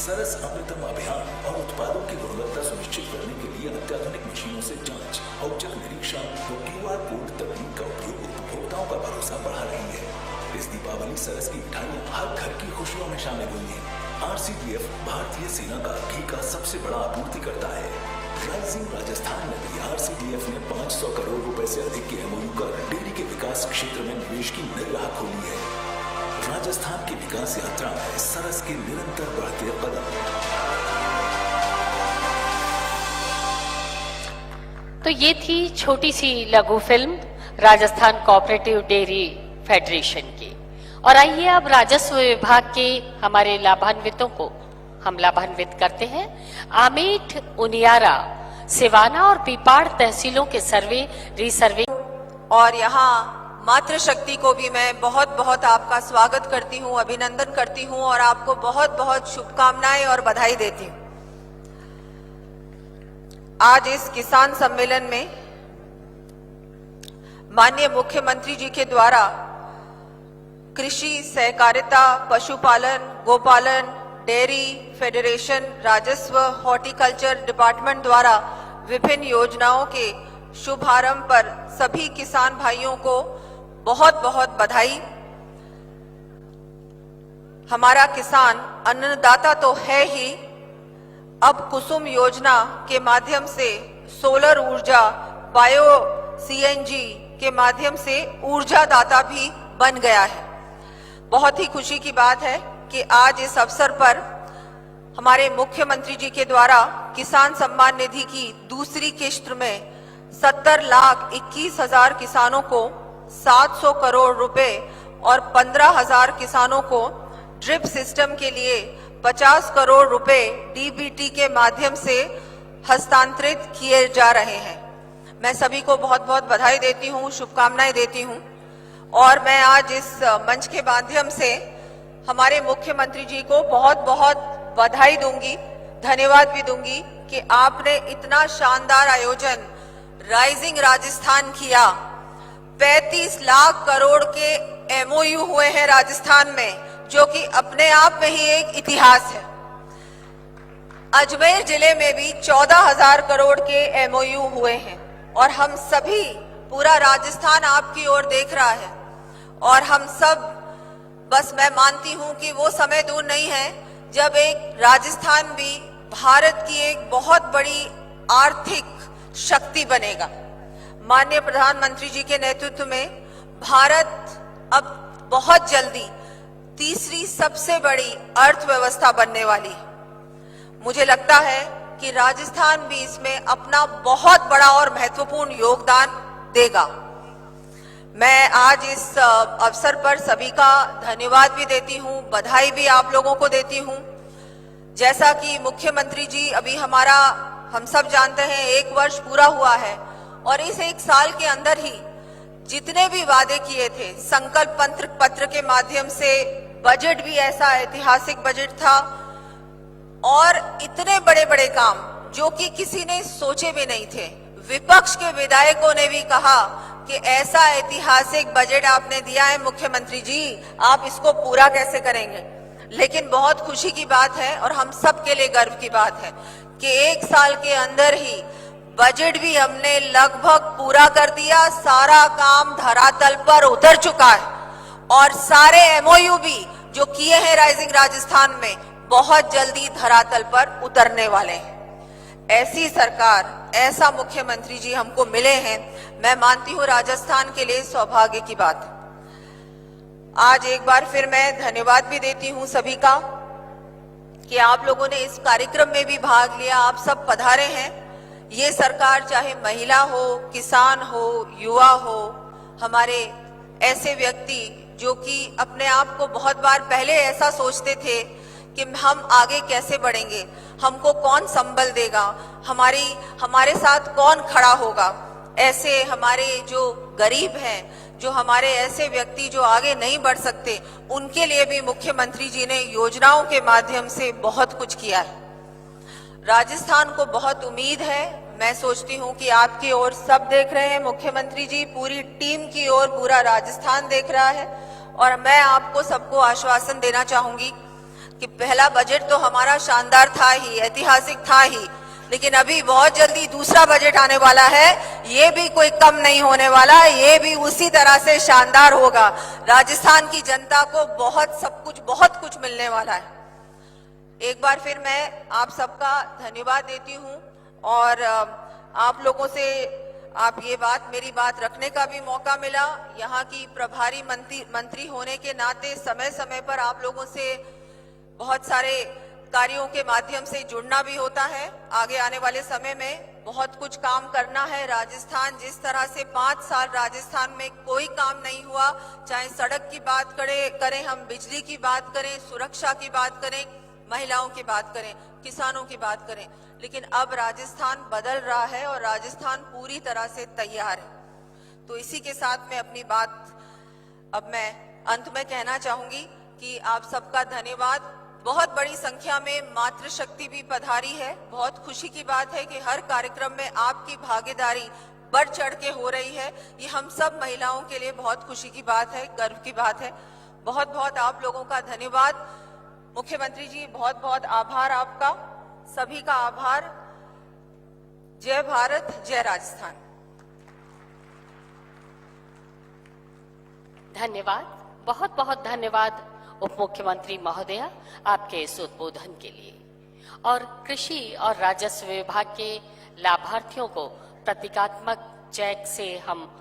सरस अमृतम अभियान और उत्पादों की गुणवत्ता सुनिश्चित करने के लिए अत्याधुनिक मशीनों से जांच, औचक निरीक्षण और QR कोड तकनीक का उपयोग उपभोक्ताओं का भरोसा बढ़ा रही है। इस दीपावली सरस की मिठाइयां हर घर की खुशियों में शामिल हुई हैं। RCDF भारतीय सेना का घी का सबसे बड़ा आपूर्तिकर्ता है। राइजिंग राजस्थान में भी RCDF ने 500 करोड़ रुपए से अधिक के MOU कर डेयरी के विकास क्षेत्र में निवेश की नई राह खोली है। राजस्थान की विकास यात्रा में सरस के निरंतर बढ़ते कदम। तो ये थी छोटी सी लघु film Rajasthan cooperative dairy federation की। और आइए अब राजस्व विभाग के हमारे लाभान्वितों को हम लाभान्वित करते हैं। आमेठ, उनियारा, सिवाना और पीपाड़ तहसीलों के सर्वे रीसर्वे। और यहाँ मातृशक्ति को भी मैं बहुत बहुत आपका स्वागत करती हूँ, अभिनंदन करती हूँ और आपको बहुत बहुत शुभकामनाएं और बधाई देती हूँ। आज इस किसान सम्मेलन में माननीय मुख्यमंत्री जी के द्वारा कृषि, सहकारिता, पशुपालन, गोपालन, डेयरी फेडरेशन, राजस्व, हॉर्टिकल्चर डिपार्टमेंट द्वारा विभिन्न योजनाओं के शुभारंभ पर सभी किसान भाइयों को बहुत बहुत बधाई। हमारा किसान अन्नदाता तो है ही, अब कुसुम योजना के माध्यम से सोलर ऊर्जा, बायो सीएनजी के माध्यम से ऊर्जा दाता भी बन गया है। बहुत ही खुशी की बात है कि आज इस अवसर पर हमारे मुख्यमंत्री जी के द्वारा किसान सम्मान निधि की दूसरी किश्त में 70,21,000 किसानों को 700 करोड़ रुपए और 15,000 किसानों को ड्रिप सिस्टम के लिए 50 करोड़ रुपए डीबीटी के माध्यम से हस्तांतरित किए जा रहे हैं। मैं सभी को बहुत बहुत बधाई देती हूँ, शुभकामनाएं देती हूँ। और मैं आज इस मंच के माध्यम से हमारे मुख्यमंत्री जी को बहुत बहुत बधाई दूंगी, धन्यवाद भी दूंगी कि आपने इतना शानदार आयोजन राइजिंग राजस्थान किया। 35 लाख करोड़ के एमओयू हुए हैं राजस्थान में, जो कि अपने आप में ही एक इतिहास है। अजमेर जिले में भी 14,000 करोड़ के एमओयू हुए हैं और हम सभी, पूरा राजस्थान आपकी ओर देख रहा है। और हम सब, बस मैं मानती हूं कि वो समय दूर नहीं है जब एक राजस्थान भी भारत की एक बहुत बड़ी आर्थिक शक्ति बनेगा। माननीय प्रधानमंत्री जी के नेतृत्व में भारत अब बहुत जल्दी तीसरी सबसे बड़ी अर्थव्यवस्था बनने वाली है। मुझे लगता है कि राजस्थान भी इसमें अपना बहुत बड़ा और महत्वपूर्ण योगदान देगा। मैं आज इस अवसर पर सभी का धन्यवाद भी देती हूँ, बधाई भी आप लोगों को देती हूँ। जैसा कि मुख्यमंत्री जी, अभी हमारा, हम सब जानते हैं, 1 वर्ष पूरा हुआ है और इस 1 साल के अंदर ही जितने भी वादे किए थे, संकल्प पत्र के माध्यम से, बजट भी ऐसा ऐतिहासिक बजट था और इतने बड़े बड़े काम जो कि किसी ने सोचे भी नहीं थे। विपक्ष के विधायकों ने भी कहा कि ऐसा ऐतिहासिक बजट आपने दिया है मुख्यमंत्री जी, आप इसको पूरा कैसे करेंगे। लेकिन बहुत खुशी की बात है और हम सब के लिए गर्व की बात है कि 1 साल के अंदर ही बजट भी हमने लगभग पूरा कर दिया। सारा काम धरातल पर उतर चुका है और सारे एमओयू भी जो किए हैं राइजिंग राजस्थान में बहुत जल्दी धरातल पर उतरने वाले हैं। ऐसी सरकार, ऐसा मुख्यमंत्री जी हमको मिले हैं, मैं मानती हूँ राजस्थान के लिए सौभाग्य की बात। आज एक बार फिर मैं धन्यवाद भी देती हूँ सभी का कि आप लोगों ने इस कार्यक्रम में भी भाग लिया, आप सब पधारे हैं। ये सरकार चाहे महिला हो, किसान हो, युवा हो, हमारे ऐसे व्यक्ति जो कि अपने आप को बहुत बार पहले ऐसा सोचते थे कि हम आगे कैसे बढ़ेंगे, हमको कौन संबल देगा, हमारे साथ कौन खड़ा होगा। ऐसे हमारे जो गरीब हैं, जो हमारे ऐसे व्यक्ति जो आगे नहीं बढ़ सकते, उनके लिए भी मुख्यमंत्री जी ने योजनाओं के माध्यम से बहुत कुछ किया है। राजस्थान को बहुत उम्मीद है। मैं सोचती हूँ कि आपकी ओर सब देख रहे हैं, मुख्यमंत्री जी, पूरी टीम की ओर पूरा राजस्थान देख रहा है। और मैं आपको सबको आश्वासन देना चाहूंगी कि पहला बजट तो हमारा शानदार था ही, ऐतिहासिक था ही, लेकिन अभी बहुत जल्दी दूसरा बजट आने वाला है। ये भी कोई कम नहीं होने वाला, ये भी उसी तरह से शानदार होगा। राजस्थान की जनता को बहुत कुछ मिलने वाला है। एक बार फिर मैं आप सबका धन्यवाद देती हूँ और आप लोगों से मेरी बात रखने का भी मौका मिला। यहाँ की प्रभारी मंत्री होने के नाते समय समय पर आप लोगों से बहुत सारे कार्यों के माध्यम से जुड़ना भी होता है। आगे आने वाले समय में बहुत कुछ काम करना है। राजस्थान जिस तरह से 5 साल राजस्थान में कोई काम नहीं हुआ, चाहे सड़क की बात करें, हम बिजली की बात करें, सुरक्षा की बात करें, महिलाओं की बात करें, किसानों की बात करें, लेकिन अब राजस्थान बदल रहा है और राजस्थान पूरी तरह से तैयार है। तो इसी के साथ में अपनी बात अब मैं अंत में कहना चाहूंगी कि आप सबका धन्यवाद। बहुत बड़ी संख्या में मातृशक्ति भी पधारी है। बहुत खुशी की बात है कि हर कार्यक्रम में आपकी भागीदारी बढ़ चढ़ के हो रही है। ये हम सब महिलाओं के लिए बहुत खुशी की बात है, गर्व की बात है। बहुत बहुत आप लोगों का धन्यवाद। मुख्यमंत्री जी, बहुत बहुत आभार आपका, सभी का आभार। जय भारत, जय राजस्थान। धन्यवाद, बहुत बहुत धन्यवाद उप मुख्यमंत्री महोदया आपके इस उद्बोधन के लिए। और कृषि और राजस्व विभाग के लाभार्थियों को प्रतीकात्मक चेक से हम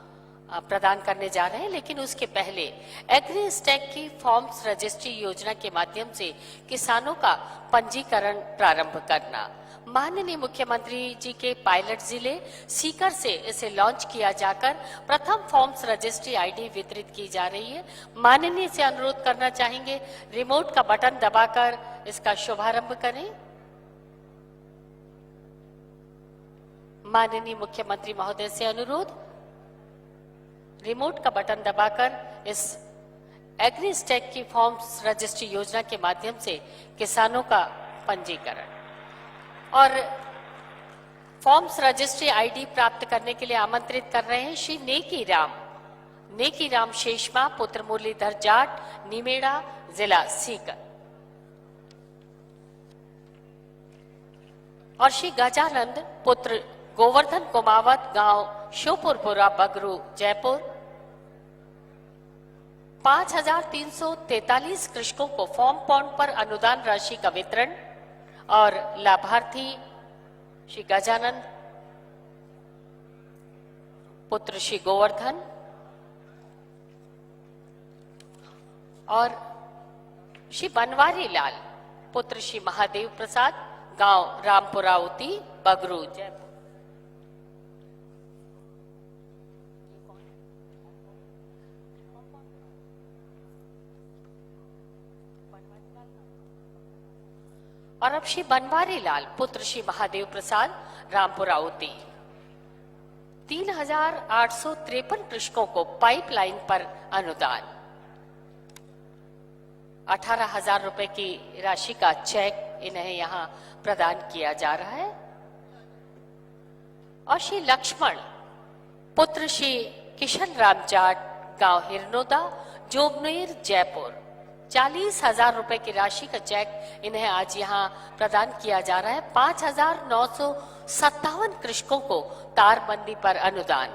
प्रदान करने जा रहे हैं, लेकिन उसके पहले एग्री स्टैक की फॉर्म्स रजिस्ट्री योजना के माध्यम से किसानों का पंजीकरण प्रारंभ करना। माननीय मुख्यमंत्री जी के पायलट जिले सीकर से इसे लॉन्च किया जाकर प्रथम फॉर्म्स रजिस्ट्री आईडी वितरित की जा रही है। माननीय से अनुरोध करना चाहेंगे रिमोट का बटन दबाकर इसका शुभारंभ करें। माननीय मुख्यमंत्री महोदय से अनुरोध, रिमोट का बटन दबाकर इस एग्री स्टैक की फॉर्म्स रजिस्ट्री योजना के माध्यम से किसानों का पंजीकरण और फॉर्म्स रजिस्ट्री आईडी प्राप्त करने के लिए आमंत्रित कर रहे हैं श्री नेकी राम शेषमा पुत्र मुरलीधर जाट, निमेड़ा, जिला सीकर, और श्री गजानंद पुत्र गोवर्धन कुमावत, गांव शोपुरपुरा, बगरू, जयपुर। 5343 कृषकों को फॉर्म पॉन्ड पर अनुदान राशि का वितरण और लाभार्थी श्री गजानंद पुत्र श्री गोवर्धन और श्री बनवारी लाल पुत्र श्री महादेव प्रसाद, गांव रामपुरावती, बगरू, जयपुर। और अब श्री बनवारी लाल पुत्र श्री महादेव प्रसाद, रामपुरावती। 3853 कृषकों को पाइपलाइन पर अनुदान। 18,000 रुपए की राशि का चेक इन्हें यहाँ प्रदान किया जा रहा है। और श्री लक्ष्मण पुत्र श्री किशन राम जाट, गांव हिरनोदा, जोबनेर, जयपुर। 40,000 रुपए की राशि का चेक इन्हें आज यहाँ प्रदान किया जा रहा है। 5,957 कृषकों को तारबंदी पर अनुदान।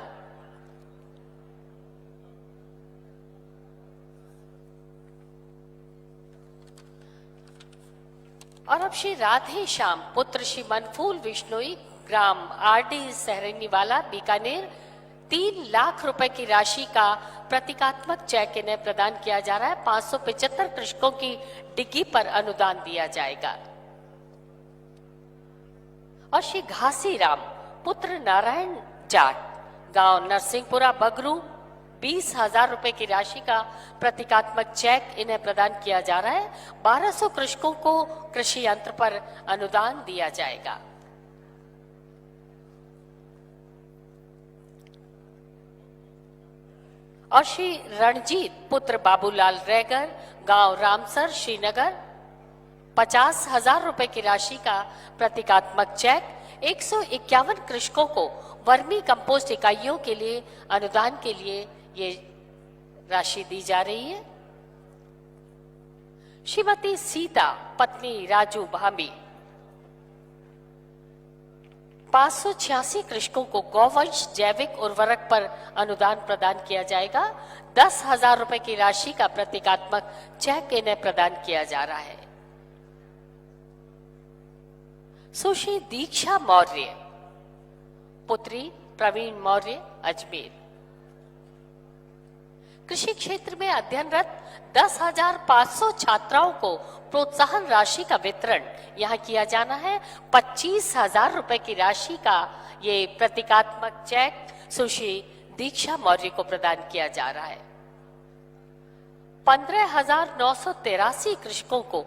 और अब श्री राधे श्याम पुत्र श्री मनफूल विश्नोई, ग्राम आरडी सहरनी वाला, बीकानेर। 3 लाख रुपए की राशि का प्रतीकात्मक चेक इन्हें प्रदान किया जा रहा है। 575 कृषकों की डिग्गी पर अनुदान दिया जाएगा। और श्री घासीराम पुत्र नारायण जाट, गांव नरसिंहपुरा, बगरू। 20,000 रुपए की राशि का प्रतीकात्मक चेक इन्हें प्रदान किया जा रहा है। 1200 कृषकों को कृषि यंत्र पर अनुदान दिया जाएगा। और श्री रणजीत पुत्र बाबूलाल रैगर, गांव रामसर, श्रीनगर। 50,000 रुपए की राशि का प्रतीकात्मक चेक। 151 कृषकों को वर्मी कंपोस्ट इकाइयों के लिए अनुदान के लिए ये राशि दी जा रही है। श्रीमती सीता पत्नी राजू भामी। 586 कृषकों को गौवंश जैविक उर्वरक पर अनुदान प्रदान किया जाएगा। 10,000 रुपए की राशि का प्रतीकात्मक चेक इन्हें प्रदान किया जा रहा है। सुश्री दीक्षा मौर्य पुत्री प्रवीण मौर्य, अजमेर। कृषि क्षेत्र में अध्ययनरत 10,500 छात्राओं को प्रोत्साहन राशि का वितरण यहाँ किया जाना है। 25,000 रुपए की राशि का ये प्रतीकात्मक चेक सुश्री दीक्षा मौर्य को प्रदान किया जा रहा है। 15,983 कृषकों को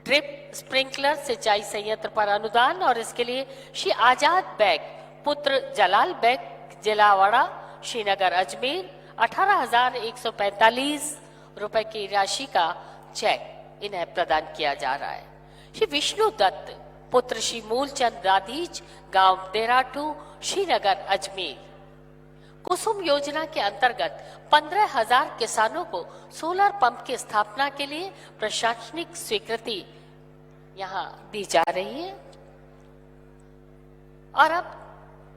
ड्रिप स्प्रिंकलर सिंचाई संयंत्र पर अनुदान और इसके लिए श्री आजाद बैग पुत्र जलाल बैग, जिलावाड़ा, श्रीनगर, अजमेर। 18,145 रुपए की राशि का चेक इन्हें प्रदान किया जा रहा है। श्री विष्णु दत्त पुत्र श्री मूलचंद राधीज, गांव डेराटू, श्रीनगर, अजमेर। कुसुम योजना के अंतर्गत 15,000 किसानों को सोलर पंप की स्थापना के लिए प्रशासनिक स्वीकृति यहां दी जा रही है। और अब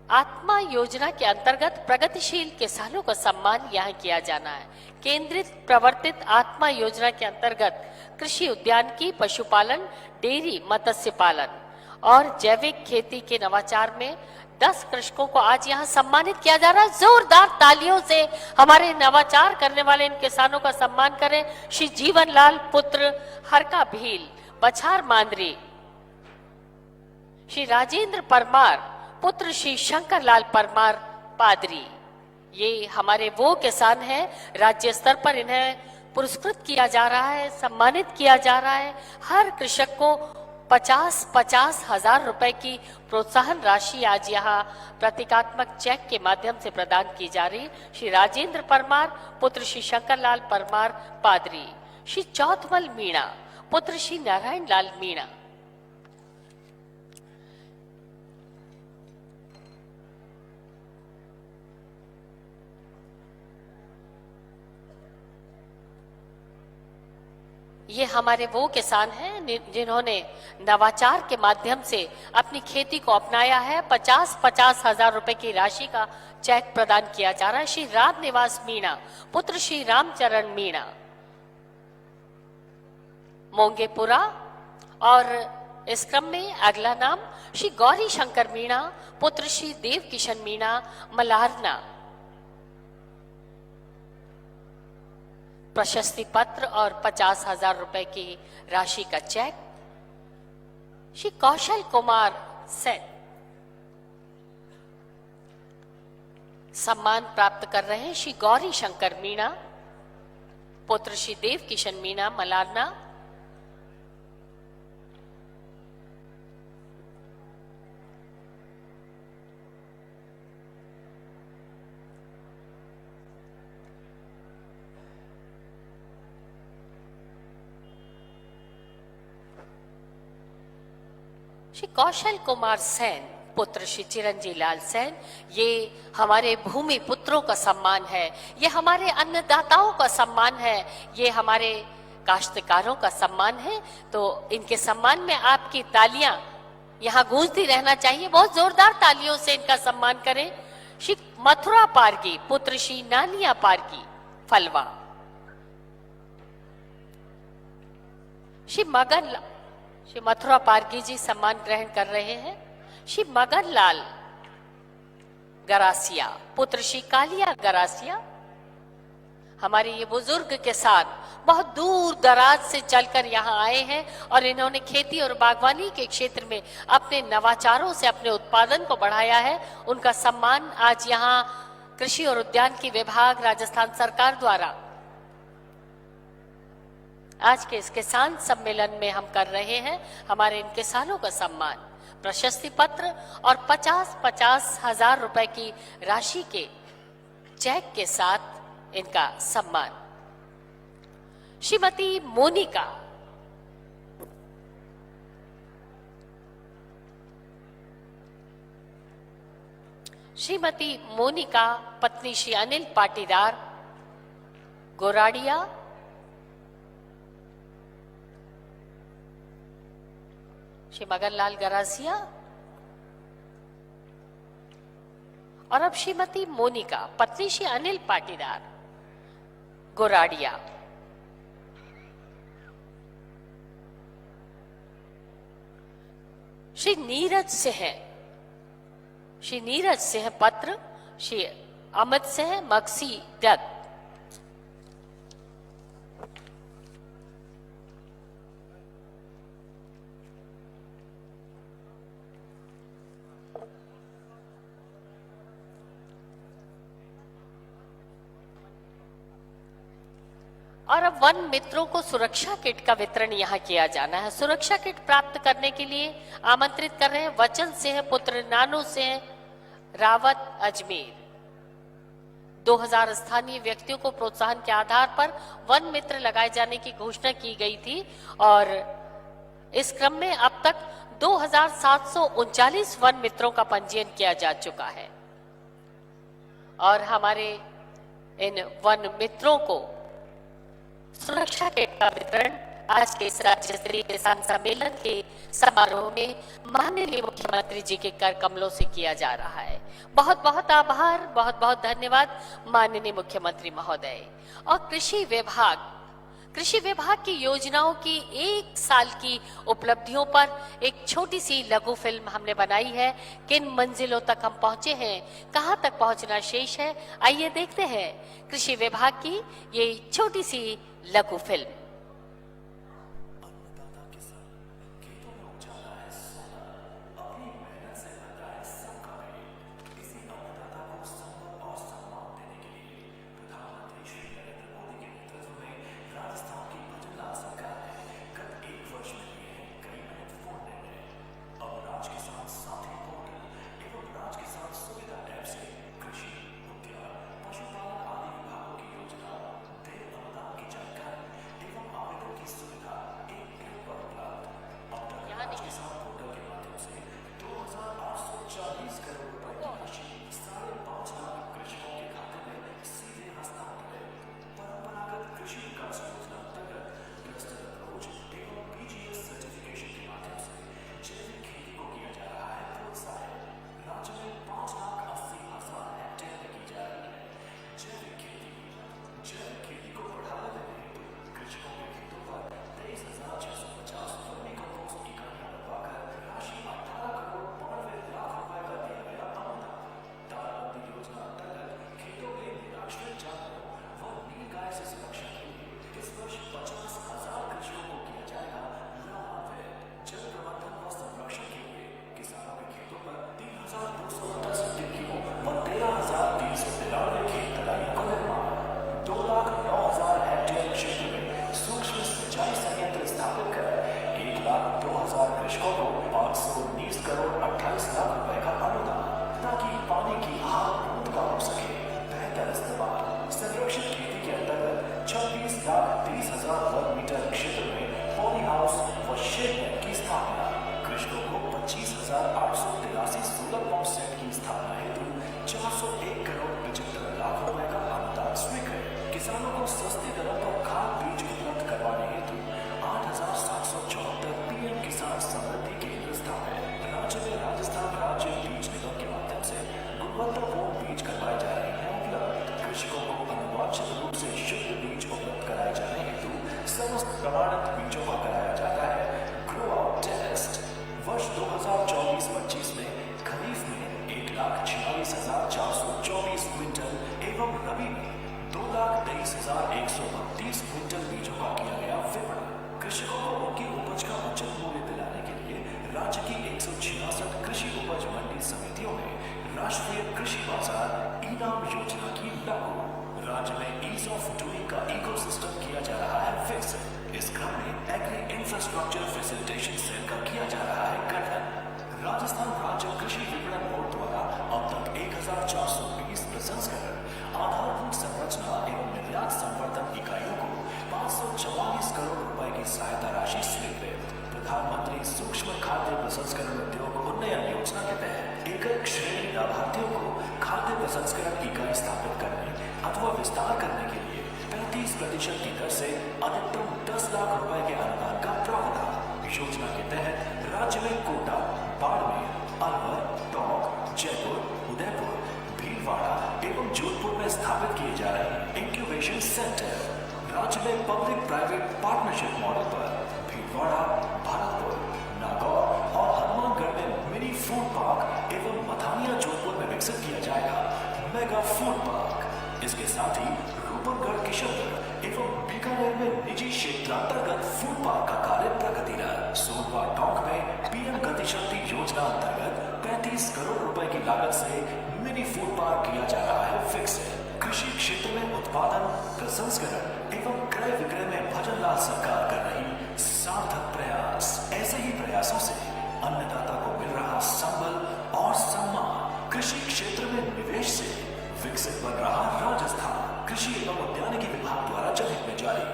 आत्मा योजना के अंतर्गत प्रगतिशील किसानों का सम्मान यहां किया जाना है। केंद्रित प्रवर्तित आत्मा योजना के अंतर्गत कृषि उद्यानिकी, पशुपालन, डेयरी, मत्स्य पालन और जैविक खेती के नवाचार में 10 कृषकों को आज यहाँ सम्मानित किया जा रहा है। जोरदार तालियों से हमारे नवाचार करने वाले इन किसानों का सम्मान करें। श्री जीवन लाल पुत्र हरका भील, बछार मांदरी। श्री राजेंद्र परमार पुत्र श्री शंकर लाल परमार, पादरी। ये हमारे वो किसान हैं, राज्य स्तर पर इन्हें पुरस्कृत किया जा रहा है, सम्मानित किया जा रहा है। हर कृषक को 50-50 हजार रुपए की प्रोत्साहन राशि आज यहाँ प्रतीकात्मक चेक के माध्यम से प्रदान की जा रही। श्री राजेंद्र परमार पुत्र श्री शंकर लाल परमार, पादरी। श्री चौथमल मीणा पुत्र श्री नारायण लाल मीणा। ये हमारे वो किसान हैं जिन्होंने नवाचार के माध्यम से अपनी खेती को अपनाया है। 50-50 हजार रुपए की राशि का चेक प्रदान किया जा रहा है। श्री राम निवास मीणा पुत्र श्री रामचरण मीणा, मोंगेपुरा। और इस क्रम में अगला नाम श्री गौरी शंकर मीणा पुत्र श्री देव किशन मीणा, मल्हारना। प्रशस्ति पत्र और 50,000 रुपए की राशि का चेक। श्री कौशल कुमार सेन सम्मान प्राप्त कर रहे हैं। श्री गौरी शंकर मीणा पुत्र श्री देव किशन मीणा, मलारना। श्री कौशल कुमार सेन पुत्र श्री चिरंजी लाल सेन, ये हमारे भूमि पुत्रों का सम्मान है, ये हमारे अन्नदाताओं का सम्मान है, ये हमारे काश्तकारों का सम्मान है। तो इनके सम्मान में आपकी तालियां यहाँ गूंजती रहना चाहिए। बहुत जोरदार तालियों से इनका सम्मान करें। श्री मथुरा पारगी पुत्र श्री नानिया पारगी, फलवा। श्री मथुरा पारगी जी सम्मान ग्रहण कर रहे हैं। श्री मगन लाल गरासिया पुत्र श्री कालिया गरासिया। हमारे ये बुजुर्ग किसान बहुत दूर दराज से चलकर यहाँ आए हैं और इन्होंने खेती और बागवानी के क्षेत्र में अपने नवाचारों से अपने उत्पादन को बढ़ाया है। उनका सम्मान आज यहाँ कृषि और उद्यानिकी विभाग, राजस्थान सरकार द्वारा आज के इस किसान सम्मेलन में हम कर रहे हैं। हमारे इन किसानों का सम्मान प्रशस्ति पत्र और 50-50 हजार रुपए की राशि के चेक के साथ इनका सम्मान। श्रीमती मोनिका पत्नी श्री अनिल पाटीदार, गोराडिया। श्री मगन लाल गरासिया। और अब श्रीमती मोनिका पत्नी श्री अनिल पाटीदार, गोराडिया। श्री नीरज सिंह पत्र श्री अमित सिंह, मक्सी दत्त। और अब वन मित्रों को सुरक्षा किट का वितरण यहाँ किया जाना है। सुरक्षा किट प्राप्त करने के लिए आमंत्रित कर रहे हैं वचन सिंह पुत्र नानू सिंह रावत, अजमेर। 2000 स्थानीय व्यक्तियों को प्रोत्साहन के आधार पर वन मित्र लगाए जाने की घोषणा की गई थी और इस क्रम में अब तक 2739 वन मित्रों का पंजीयन किया जा चुका है और हमारे इन वन मित्रों को सुरक्षा किट का वितरण आज के इस राज्य स्तरीय किसान सम्मेलन के समारोह में माननीय मुख्यमंत्री जी के कर कमलों से किया जा रहा है। बहुत बहुत आभार, बहुत बहुत धन्यवाद माननीय मुख्यमंत्री महोदय। और कृषि विभाग की योजनाओं की एक साल की उपलब्धियों पर एक छोटी सी लघु फिल्म हमने बनाई है। किन मंजिलों तक हम पहुंचे हैं, कहां तक पहुंचना शेष है, आइए देखते हैं कृषि विभाग की ये छोटी सी लघु फिल्म। विकसित बन रहा राजस्थान कृषि एवं उद्यानिकी विभाग द्वारा जनहित में जारी।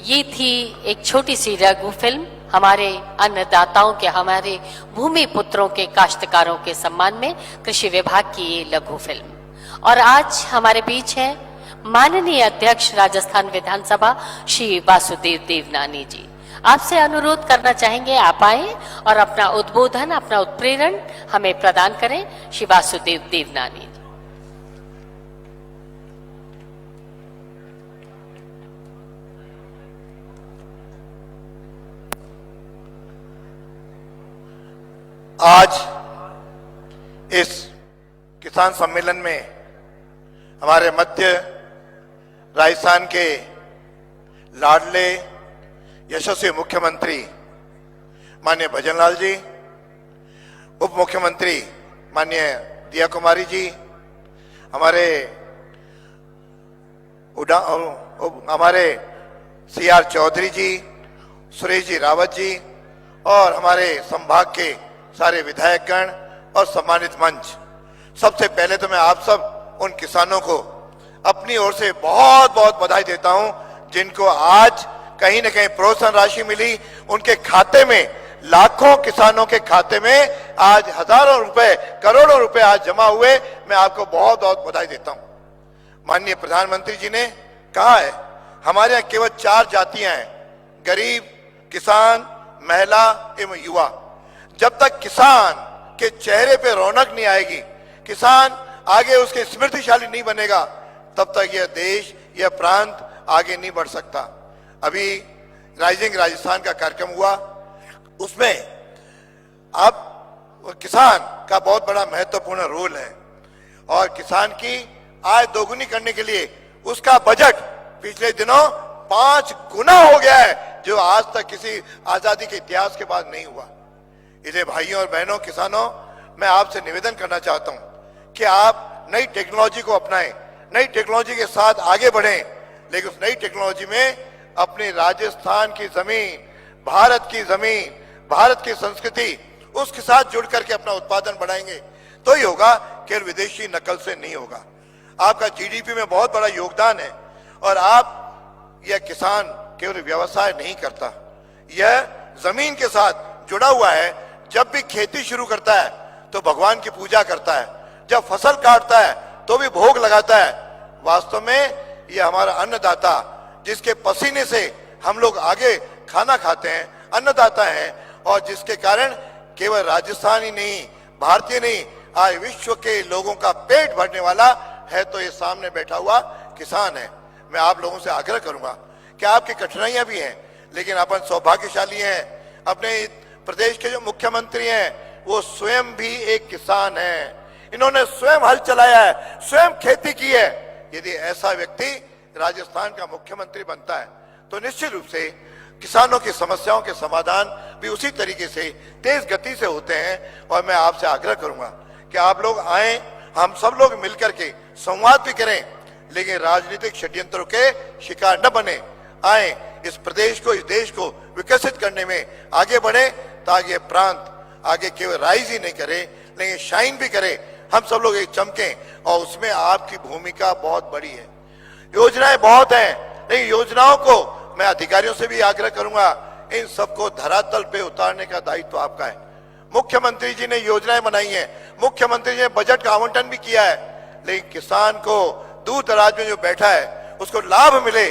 ये थी एक छोटी सी लघु फिल्म हमारे अन्नदाताओं के, हमारे भूमि पुत्रों के, काश्तकारों के सम्मान में कृषि विभाग की ये लघु फिल्म। और आज हमारे बीच है माननीय अध्यक्ष राजस्थान विधानसभा श्री वासुदेव देवनानी जी। आपसे अनुरोध करना चाहेंगे आप आए और अपना उद्बोधन, अपना उत्प्रेरण हमें प्रदान करें। श्री वासुदेव देवनानी जी। आज इस किसान सम्मेलन में हमारे मध्य राजस्थान के लाडले यशस्वी मुख्यमंत्री माननीय भजनलाल जी, उप मुख्यमंत्री माननीय दिया कुमारी जी, हमारे CR चौधरी जी, सुरेश जी रावत जी और हमारे संभाग के सारे विधायकगण और सम्मानित मंच, सबसे पहले तो मैं आप सब उन किसानों को अपनी ओर से बहुत बहुत बधाई देता हूं जिनको आज कहीं न कहीं प्रोत्साहन राशि मिली। उनके खाते में, लाखों किसानों के खाते में आज हजारों रुपए, करोड़ों रुपए आज जमा हुए। मैं आपको बहुत बहुत बधाई देता हूं। माननीय प्रधानमंत्री जी ने कहा है हमारे यहाँ केवल 4 जातियां हैं, गरीब, किसान, महिला एवं युवा। जब तक किसान के चेहरे पे रौनक नहीं आएगी, किसान आगे उसके स्मृतिशाली नहीं बनेगा, तब तक यह देश, यह प्रांत आगे नहीं बढ़ सकता। अभी राइजिंग राजस्थान का कार्यक्रम हुआ, उसमें अब किसान का बहुत बड़ा महत्वपूर्ण रोल है और किसान की आय दोगुनी करने के लिए उसका बजट पिछले दिनों 5 गुना हो गया है, जो आज तक किसी आजादी के इतिहास के बाद नहीं हुआ। इसलिए भाइयों और बहनों, किसानों, मैं आपसे निवेदन करना चाहता हूं कि आप नई टेक्नोलॉजी को अपनाएं, नई टेक्नोलॉजी के साथ आगे बढ़ें, लेकिन उस नई टेक्नोलॉजी में अपने राजस्थान की जमीन, भारत की जमीन, भारत की संस्कृति, उसके साथ जुड़ करके अपना उत्पादन बढ़ाएंगे तो ही होगा, केवल विदेशी नकल से नहीं होगा। आपका GDP में बहुत बड़ा योगदान है और यह किसान केवल व्यवसाय नहीं करता, यह जमीन के साथ जुड़ा हुआ है। जब भी खेती शुरू करता है तो भगवान की पूजा करता है, जब फसल काटता है तो भी भोग लगाता है। वास्तव में यह हमारा अन्नदाता, जिसके पसीने से हम लोग आगे खाना खाते हैं, अन्नदाता है, और जिसके कारण केवल राजस्थान ही नहीं, भारतीय नहीं, आज विश्व के लोगों का पेट भरने वाला है तो ये सामने बैठा हुआ किसान है। मैं आप लोगों से आग्रह करूंगा कि आपकी कठिनाइयां भी हैं, लेकिन अपन सौभाग्यशाली हैं। अपने प्रदेश के जो मुख्यमंत्री हैं वो स्वयं भी एक किसान हैं, इन्होंने स्वयं हल चलाया है, स्वयं खेती की है। यदि ऐसा व्यक्ति राजस्थान का मुख्यमंत्री बनता है तो निश्चित रूप से किसानों की समस्याओं के समाधान भी उसी तरीके से तेज गति से होते हैं। और मैं आपसे आग्रह करूंगा कि आप लोग आए, हम सब लोग मिलकर के संवाद भी करें, लेकिन राजनीतिक षड्यंत्रों के शिकार न बने। आए, इस प्रदेश को, इस देश को विकसित करने में आगे बढ़े, ताकि ये प्रांत आगे केवल राइज ही नहीं करे लेकिन शाइन भी करे। हम सब लोग एक चमकें और उसमें आपकी भूमिका बहुत बड़ी है। योजनाएं बहुत हैं, लेकिन योजनाओं को मैं अधिकारियों से भी आग्रह करूंगा, इन सबको धरातल पे उतारने का दायित्व आपका है। मुख्यमंत्री जी ने योजनाएं बनाई हैं, मुख्यमंत्री जी ने बजट का आवंटन भी किया है, लेकिन किसान को दूर दराज में जो बैठा है उसको लाभ मिले,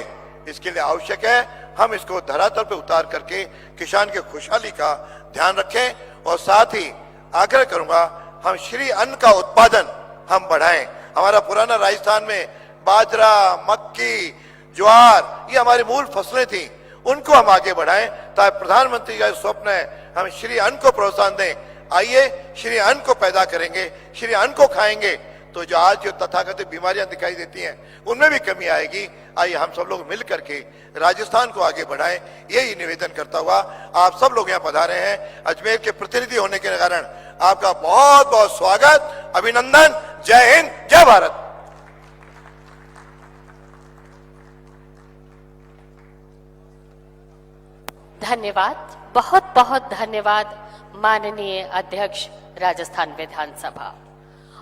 इसके लिए आवश्यक है हम इसको धरातल पे उतार करके किसान की खुशहाली का ध्यान रखें। और साथ ही आग्रह करूंगा हम श्री अन्न का उत्पादन हम बढ़ाएं। हमारा पुराना राजस्थान में बाजरा, मक्की, ज्वार, ये हमारी मूल फसलें थी, उनको हम आगे बढ़ाएं ताकि प्रधानमंत्री का स्वप्न है हम श्री अन्न को प्रोत्साहन दें। आइए श्री अन्न को पैदा करेंगे, श्री अन्न को खाएंगे तो जो आज जो तथाकथित बीमारियां दिखाई देती हैं उनमें भी कमी आएगी। आइए हम सब लोग मिल करके राजस्थान को आगे बढ़ाएं, यही निवेदन करता हुआ आप सब लोग यहाँ पधारे हैं। अजमेर के प्रतिनिधि होने के कारण आपका बहुत बहुत स्वागत, अभिनंदन। जय हिंद, जय भारत। धन्यवाद, बहुत बहुत धन्यवाद माननीय अध्यक्ष राजस्थान विधानसभा।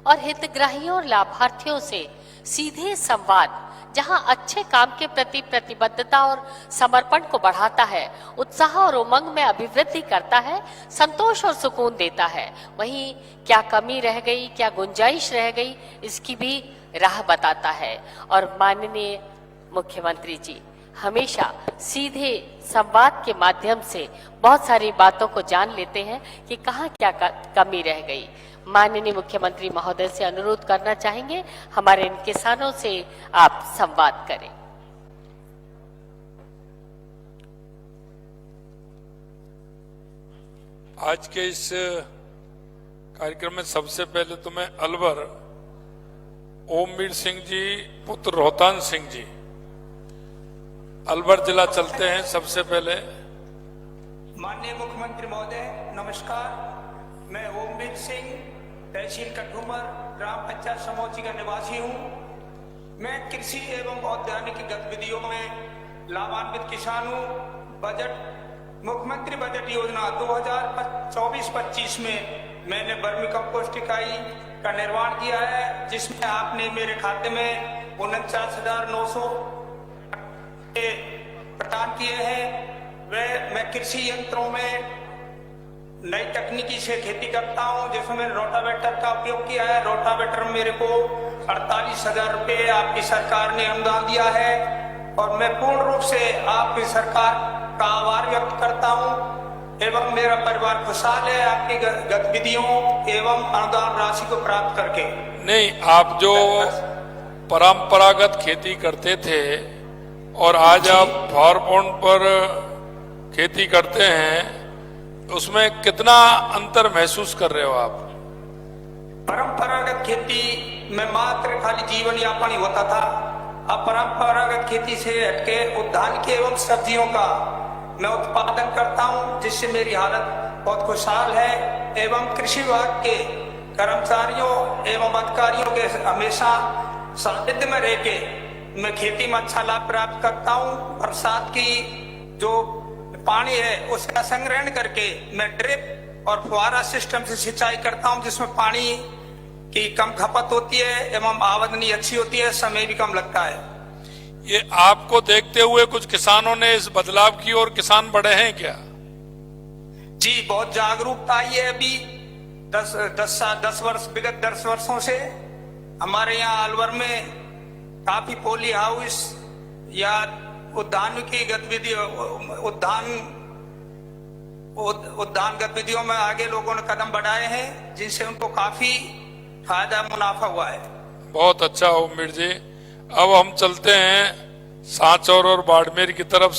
और हितग्राहियों और लाभार्थियों से सीधे संवाद जहां अच्छे काम के प्रति प्रतिबद्धता और समर्पण को बढ़ाता है, उत्साह और उमंग में अभिवृद्धि करता है, संतोष और सुकून देता है, वहीं क्या कमी रह गई, क्या गुंजाइश रह गई, इसकी भी राह बताता है। और माननीय मुख्यमंत्री जी हमेशा सीधे संवाद के माध्यम से बहुत सारी बातों को जान लेते हैं कि कहाँ क्या कमी रह गई। माननीय मुख्यमंत्री महोदय से अनुरोध करना चाहेंगे हमारे इन किसानों से आप संवाद करें। आज के इस कार्यक्रम में सबसे पहले तो मैं अलवर ओमवीर सिंह जी पुत्र रोहतान सिंह जी अलवर जिला चलते हैं। सबसे पहले माननीय मुख्यमंत्री महोदय नमस्कार, मैं ओमवीर सिंह तहसील कठूमर ग्राम पंचायत समोची का निवासी हूं। मैं कृषि एवं औद्यानिक गतिविधियों में लाभान्वित किसान हूं। बजट मुख्यमंत्री बजट योजना 2024-25 में मैंने वर्मी कंपोस्ट इकाई का निर्माण किया है, जिसमें आपने मेरे खाते में 49,900 प्रदान किए हैं। मैं कृषि यंत्रों में नई तकनीकी से खेती करता हूं, जिसमें मैंने रोटावेटर का उपयोग किया है। रोटावेटर में मेरे को 48,000 रुपये आपकी सरकार ने अनुदान दिया है और मैं पूर्ण रूप से आपकी सरकार का आभार व्यक्त करता हूं एवं मेरा परिवार खुशहाल है आपकी गतिविधियों एवं अनुदान राशि को प्राप्त करके। नहीं, आप जो परंपरागत खेती करते थे और आज आप फार्म पर खेती करते हैं, उसमें कितना अंतर महसूस कर रहे हो आप? परंपरागत खेती में मात्र खाली जीवन यापन ही होता था। अब परंपरागत खेती से हटके उद्यान के एवं सब्जियों का मैं उत्पादन करता हूं, जिससे मेरी हालत बहुत खुशहाल है एवं कृषि विभाग के कर्मचारियों एवं अधिकारियों के हमेशा सानिध्य में रह के मैं खेती में अच्छा लाभ प्राप्त करता हूं। बरसात की जो पानी है उसका संग्रहण करके मैं ड्रिप और फुहारा सिस्टम से सिंचाई करता हूं, जिसमें पानी की कम खपत होती है एवं आमदनी अच्छी होती है, समय भी कम लगता है। ये आपको देखते हुए कुछ किसानों ने इस बदलाव की और किसान बढ़े हैं क्या? जी, बहुत जागरूकता आई है। अभी विगत 10 वर्षों से हमारे यहाँ अलवर में काफी पोली हाउस या उद्यान की गतिविधि उद्यान गतिविधियों में आगे लोगों ने कदम बढ़ाए हैं, जिनसे उनको काफी फायदा मुनाफा हुआ है। बहुत अच्छा ओमवीर जी। अब हम चलते हैं सांचौर और बाड़मेर की तरफ।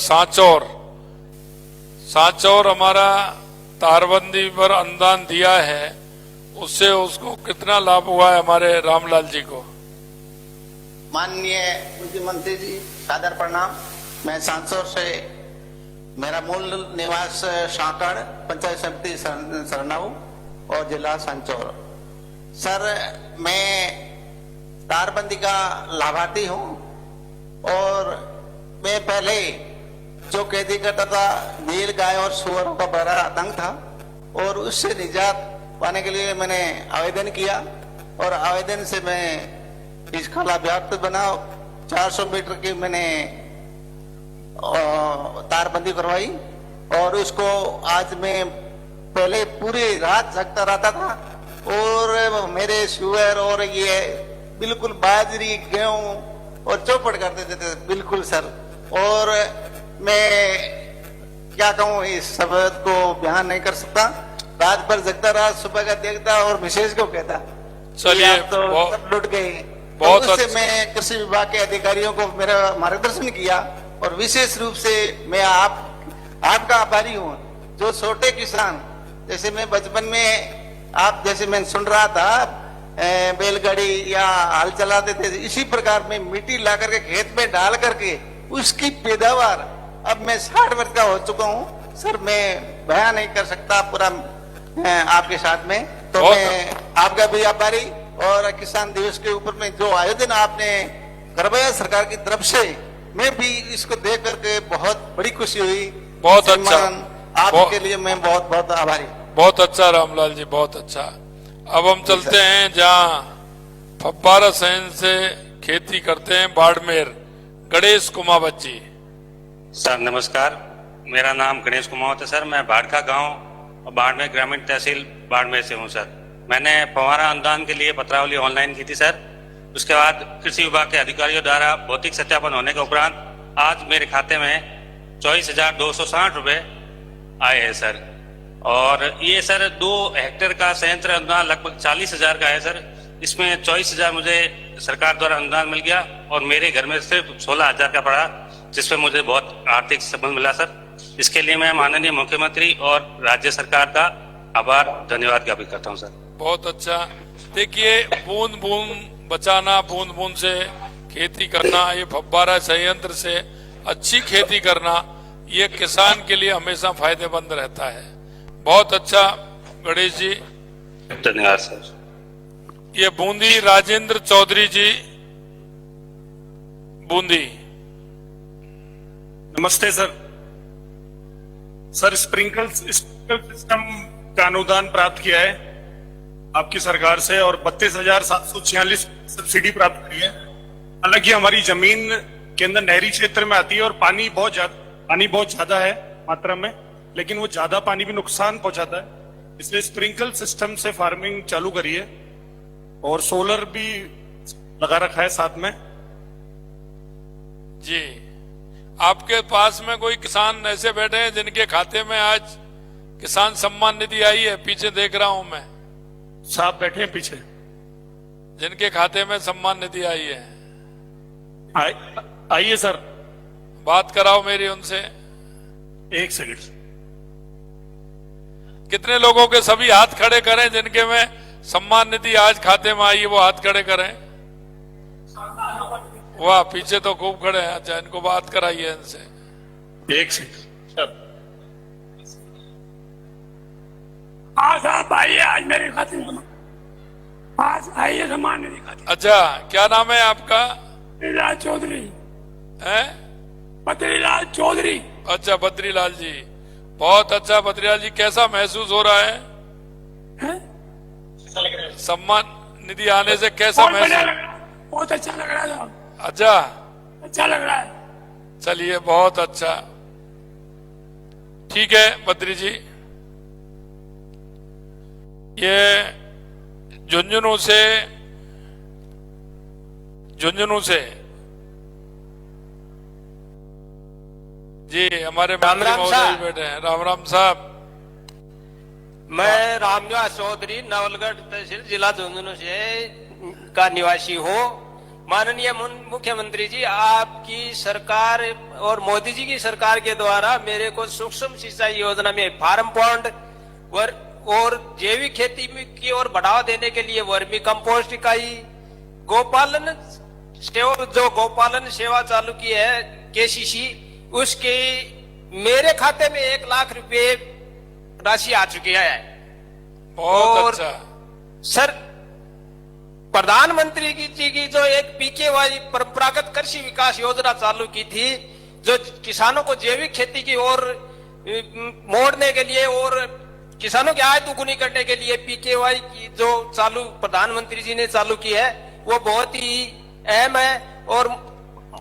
सांचौर हमारा तारबंदी पर अनुदान दिया है, उससे उसको कितना लाभ हुआ है हमारे रामलाल जी को? माननीय मुख्यमंत्री जी सादर प्रणाम। मैं सांचौर से, मेरा मूल निवास शाकड़ पंचायत समिति सरनाऊ और जिला सांचौर। सर, मैं तारबंदी का लाभार्थी हूं और मैं पहले जो खेती करता था नील गाय और सुअरों का बड़ा आतंक था और उससे निजात पाने के लिए मैंने आवेदन किया और आवेदन से मैं इसका लाभार्थी बना। 400 मीटर की मैंने तारबंदी करवाई और उसको आज मैं पहले पूरी रात जगता रहता था और मेरे सुअर और ये बिल्कुल बाजरी गेहूं और चौपट कर देते थे बिल्कुल सर। और मैं क्या कहूँ, इस शब्द को बयान नहीं कर सकता। रात भर जगता रहा, सुबह का देखता और मिसेज को कहता चलिए तो सब लुट गए। बहुत तो उससे अच्छा। मैं कृषि विभाग के अधिकारियों को मेरा मार्गदर्शन किया और विशेष रूप से मैं आपका आभारी हूँ। जो छोटे किसान, जैसे मैं बचपन में आप जैसे मैं सुन रहा था बैलगाड़ी या हल चलाते थे, इसी प्रकार में मिट्टी ला करके खेत में डाल करके उसकी पैदावार, अब मैं 60 वर्ष का हो चुका हूँ सर, मैं बयान नहीं कर सकता पूरा आपके साथ में। तो मैं आपका भी आभारी। और किसान दिवस के ऊपर में जो आयोजन आपने करवाया सरकार की तरफ से, मैं भी इसको देख करके बहुत बड़ी खुशी हुई। बहुत अच्छा, आपके लिए मैं बहुत बहुत आभारी। बहुत अच्छा रामलाल जी, बहुत अच्छा। अब हम चलते हैं जहाँ फव्वारा संयंत्र से खेती करते हैं बाड़मेर, गणेश कुमावत जी। सर नमस्कार, मेरा नाम गणेश कुमावत है सर। मैं बाड़का गांव और बाड़मेर ग्रामीण तहसील बाड़मेर से हूं सर। मैंने फव्वारा अनुदान के लिए पत्रावली ऑनलाइन की थी सर। उसके बाद कृषि विभाग के अधिकारियों द्वारा भौतिक सत्यापन होने के उपरांत आज मेरे खाते में 24,260 रुपए आए हैं सर। और ये सर 2 हेक्टेयर का संयंत्र अनुदान लगभग 40,000 का है सर। इसमें 24,000 मुझे सरकार द्वारा अनुदान मिल गया और मेरे घर में सिर्फ 16,000 का पड़ा, जिसपे मुझे बहुत आर्थिक सबल मिला सर। इसके लिए मैं माननीय मुख्यमंत्री और राज्य सरकार का आभार धन्यवाद ज्ञापित करता हूं सर। बहुत अच्छा। देखिए, बूंद बूंद बचाना, बूंद बूंद से खेती करना, ये फव्वारा संयंत्र से अच्छी खेती करना, ये किसान के लिए हमेशा फायदेमंद रहता है। बहुत अच्छा गणेश जी, धन्यवाद सर। ये बूंदी राजेंद्र चौधरी जी, बूंदी। नमस्ते सर। सर स्प्रिंकल सिस्टम का अनुदान प्राप्त किया है आपकी सरकार से और 32,746 सब्सिडी प्राप्त करी है। हालांकि हमारी जमीन के अंदर नहरी क्षेत्र में आती है और पानी बहुत ज्यादा है मात्रा में, लेकिन वो ज्यादा पानी भी नुकसान पहुंचाता है। इसलिए स्प्रिंकल सिस्टम से फार्मिंग चालू करी है और सोलर भी लगा रखा है साथ में। जी, आपके पास में कोई किसान ऐसे बैठे हैं जिनके खाते में आज किसान सम्मान निधि आई है? पीछे देख रहा हूं मैं, साहब बैठे हैं पीछे, जिनके खाते में सम्मान निधि आई है। आइए सर, बात कराओ मेरी उनसे। 1 सेकंड। कितने लोगों के सभी हाथ खड़े करें जिनके में सम्मान निधि आज खाते में आई है, वो हाथ खड़े करें। वाह, पीछे तो खूब खड़े हैं। अच्छा, इनको बात कराइए इनसे। 1 सेकंड। साहब आइए, आज मेरे खाते में आज आइए सम्मान निधि खाते। अच्छा, क्या नाम है आपका? बद्रीलाल चौधरी। हैं? बद्रीलाल चौधरी। अच्छा, बद्रीलाल जी, बहुत अच्छा। बद्रीलाल जी, कैसा महसूस हो रहा है? सम्मान निधि आने से कैसा महसूस? बहुत अच्छा लग रहा है। अच्छा, अच्छा लग रहा है। चलिए, बहुत अच्छा। ठीक है बद्री जी, ये झुंझुनू से जी हमारे मंत्री महोदय बैठे हैं। राम राम साहब। मैं रामनिवास चौधरी, नवलगढ़ तहसील, जिला झुंझुनू से का निवासी हूँ। माननीय मुख्यमंत्री जी, आपकी सरकार और मोदी जी की सरकार के द्वारा मेरे को सूक्ष्म सिंचाई योजना में फार्म पॉन्ड और जैविक खेती की ओर बढ़ावा देने के लिए वर्मी कंपोस्ट इकाई, गोपालन सेवा चालू की है केसीसी, उसके मेरे खाते में 1 लाख रुपए राशि आ चुकी है। बहुत अच्छा सर, प्रधानमंत्री जी की जो एक पीकेवाई परंपरागत कृषि विकास योजना चालू की थी, जो किसानों को जैविक खेती की ओर मोड़ने के लिए और किसानों की आय दुगुनी करने के लिए पीकेवाई की जो चालू प्रधानमंत्री जी ने चालू की है, वो बहुत ही अहम है। और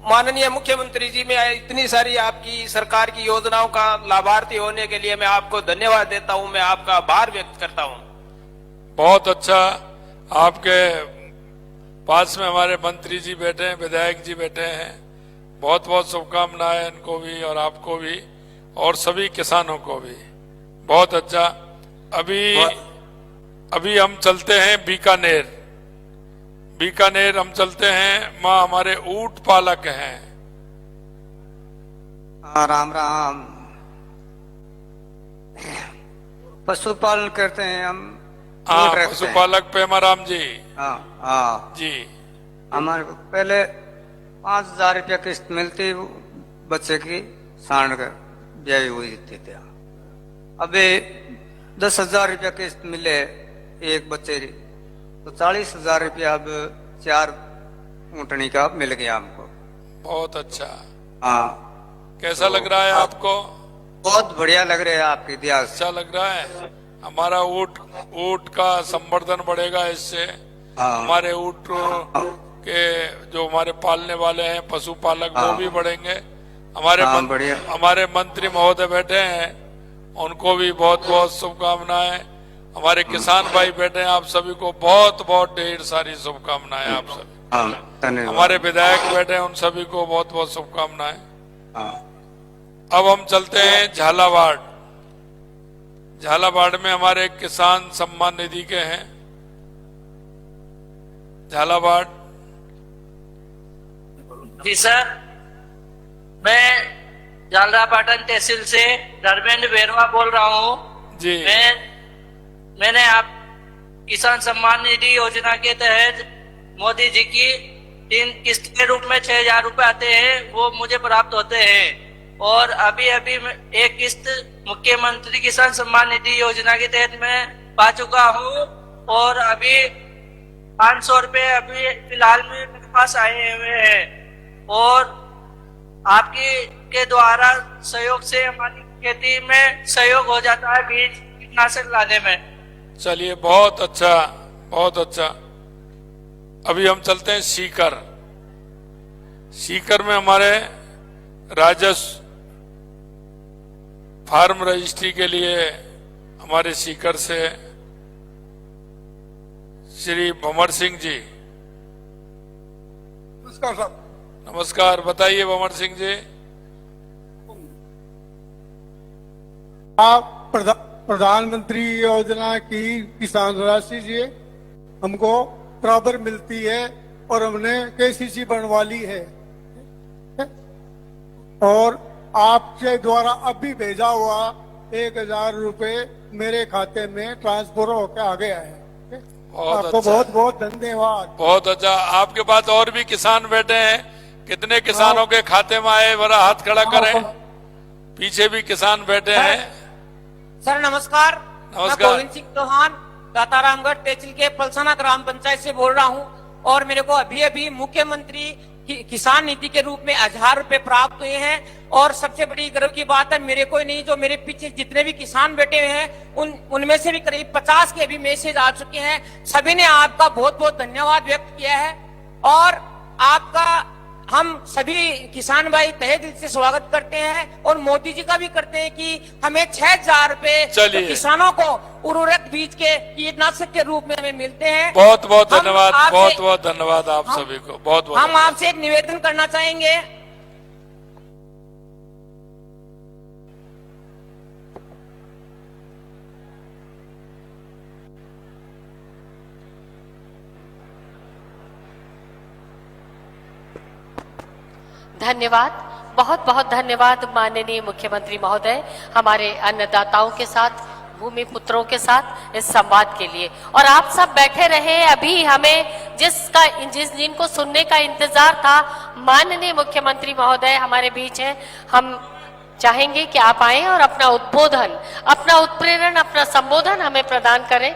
माननीय मुख्यमंत्री जी, मैं इतनी सारी आपकी सरकार की योजनाओं का लाभार्थी होने के लिए मैं आपको धन्यवाद देता हूं, मैं आपका आभार व्यक्त करता हूं। बहुत अच्छा। आपके पास में हमारे मंत्री जी बैठे हैं, विधायक जी बैठे हैं। बहुत बहुत शुभकामनाएं इनको भी और आपको भी और सभी किसानों को भी। बहुत अच्छा। अभी हम चलते हैं बीकानेर हम चलते हैं। माँ हमारे ऊंट पालक हैं। राम राम। पशुपालन करते हैं हम। हाँ, पशुपालक पेमाराम जी। हाँ जी। हमारे को पहले 5,000 रुपया किस्त मिलती बच्चे की, सांड का ब्याही हुई थी। अभी 10,000 रुपया किस्त मिले एक बच्चे की, तो 40,000 रुपया अब 4 ऊँटनी का मिल गया हमको। बहुत अच्छा। हाँ, कैसा लग रहा है आपको? बहुत बढ़िया लग रहा है आपकी इतिहास। अच्छा लग रहा है। हमारा ऊँट का संवर्धन बढ़ेगा इससे। हमारे ऊँट के जो हमारे पालने वाले हैं पशुपालक वो भी बढ़ेंगे। हमारे मंत्री महोदय बैठे हैं, उनको भी बहुत बहुत शुभकामनाएं। हमारे किसान भाई बैठे हैं, आप सभी को बहुत बहुत ढेर सारी शुभकामनाएं। आप सभी हमारे विधायक बैठे हैं, उन सभी को बहुत बहुत शुभकामनाएं। अब हम चलते हैं झालावाड़। झालावाड़ में हमारे किसान सम्मान निधि के हैं। झालावाड़। जी सर, मैं झालरापाटन तहसील से धर्मेंद्र बेरवा बोल रहा हूँ जी। मैंने आप किसान सम्मान निधि योजना के तहत मोदी जी की 3 किस्त के रूप में 6,000 रुपए आते हैं, वो मुझे प्राप्त होते हैं। और अभी एक किस्त मुख्यमंत्री किसान सम्मान निधि योजना के तहत मैं पा चुका हूँ और अभी 500 रुपए अभी फिलहाल में मेरे पास आए हुए हैं। और आपकी के द्वारा सहयोग से हमारी खेती में सहयोग हो जाता है बीज कीटनाशक लाने में। चलिए, बहुत अच्छा, बहुत अच्छा। अभी हम चलते हैं सीकर। सीकर में हमारे राजस्व फार्म रजिस्ट्री के लिए हमारे सीकर से श्री भंवर सिंह जी। नमस्कार साहब। नमस्कार, बताइए भंवर सिंह जी। आप प्रधानमंत्री योजना की किसान राशि जी हमको बराबर मिलती है और हमने केसीसी बनवा ली है और आपके द्वारा अभी भेजा हुआ 1,000 रुपए मेरे खाते में ट्रांसफर होकर आ गया है। आपको अच्छा। बहुत बहुत धन्यवाद। बहुत अच्छा। आपके पास और भी किसान बैठे हैं, कितने किसानों के खाते में आए, बड़ा हाथ खड़ा करें। पीछे भी किसान बैठे हैं। सर नमस्कार। नमस्कार। मैं गोविंद सिंह चौहान दातारामगढ़ तहसील के पलसाना ग्राम पंचायत से बोल रहा हूं और मेरे को अभी अभी मुख्यमंत्री किसान नीति के रूप में 1,000 रुपए प्राप्त हुए हैं। और सबसे बड़ी गर्व की बात है, मेरे को नहीं, जो मेरे पीछे जितने भी किसान बैठे हुए हैं उनमें से भी करीब 50 के अभी मैसेज आ चुके हैं। सभी ने आपका बहुत बहुत धन्यवाद व्यक्त किया है और आपका हम सभी किसान भाई तहे दिल से स्वागत करते हैं और मोदी जी का भी करते हैं कि हमें 6,000 रुपए किसानों को उर्वरक बीज के कीटनाशक के रूप में हमें मिलते हैं। बहुत बहुत धन्यवाद, बहुत बहुत धन्यवाद आप सभी को। बहुत बहुत हम आपसे एक निवेदन करना चाहेंगे। धन्यवाद, बहुत बहुत धन्यवाद माननीय मुख्यमंत्री महोदय, हमारे अन्नदाताओं के साथ, भूमि पुत्रों के साथ इस संवाद के लिए। और आप सब बैठे रहे, अभी हमें जिनको सुनने का इंतजार था, माननीय मुख्यमंत्री महोदय हमारे बीच हैं। हम चाहेंगे कि आप आए और अपना उद्बोधन, अपना उत्प्रेरण, अपना संबोधन हमें प्रदान करें।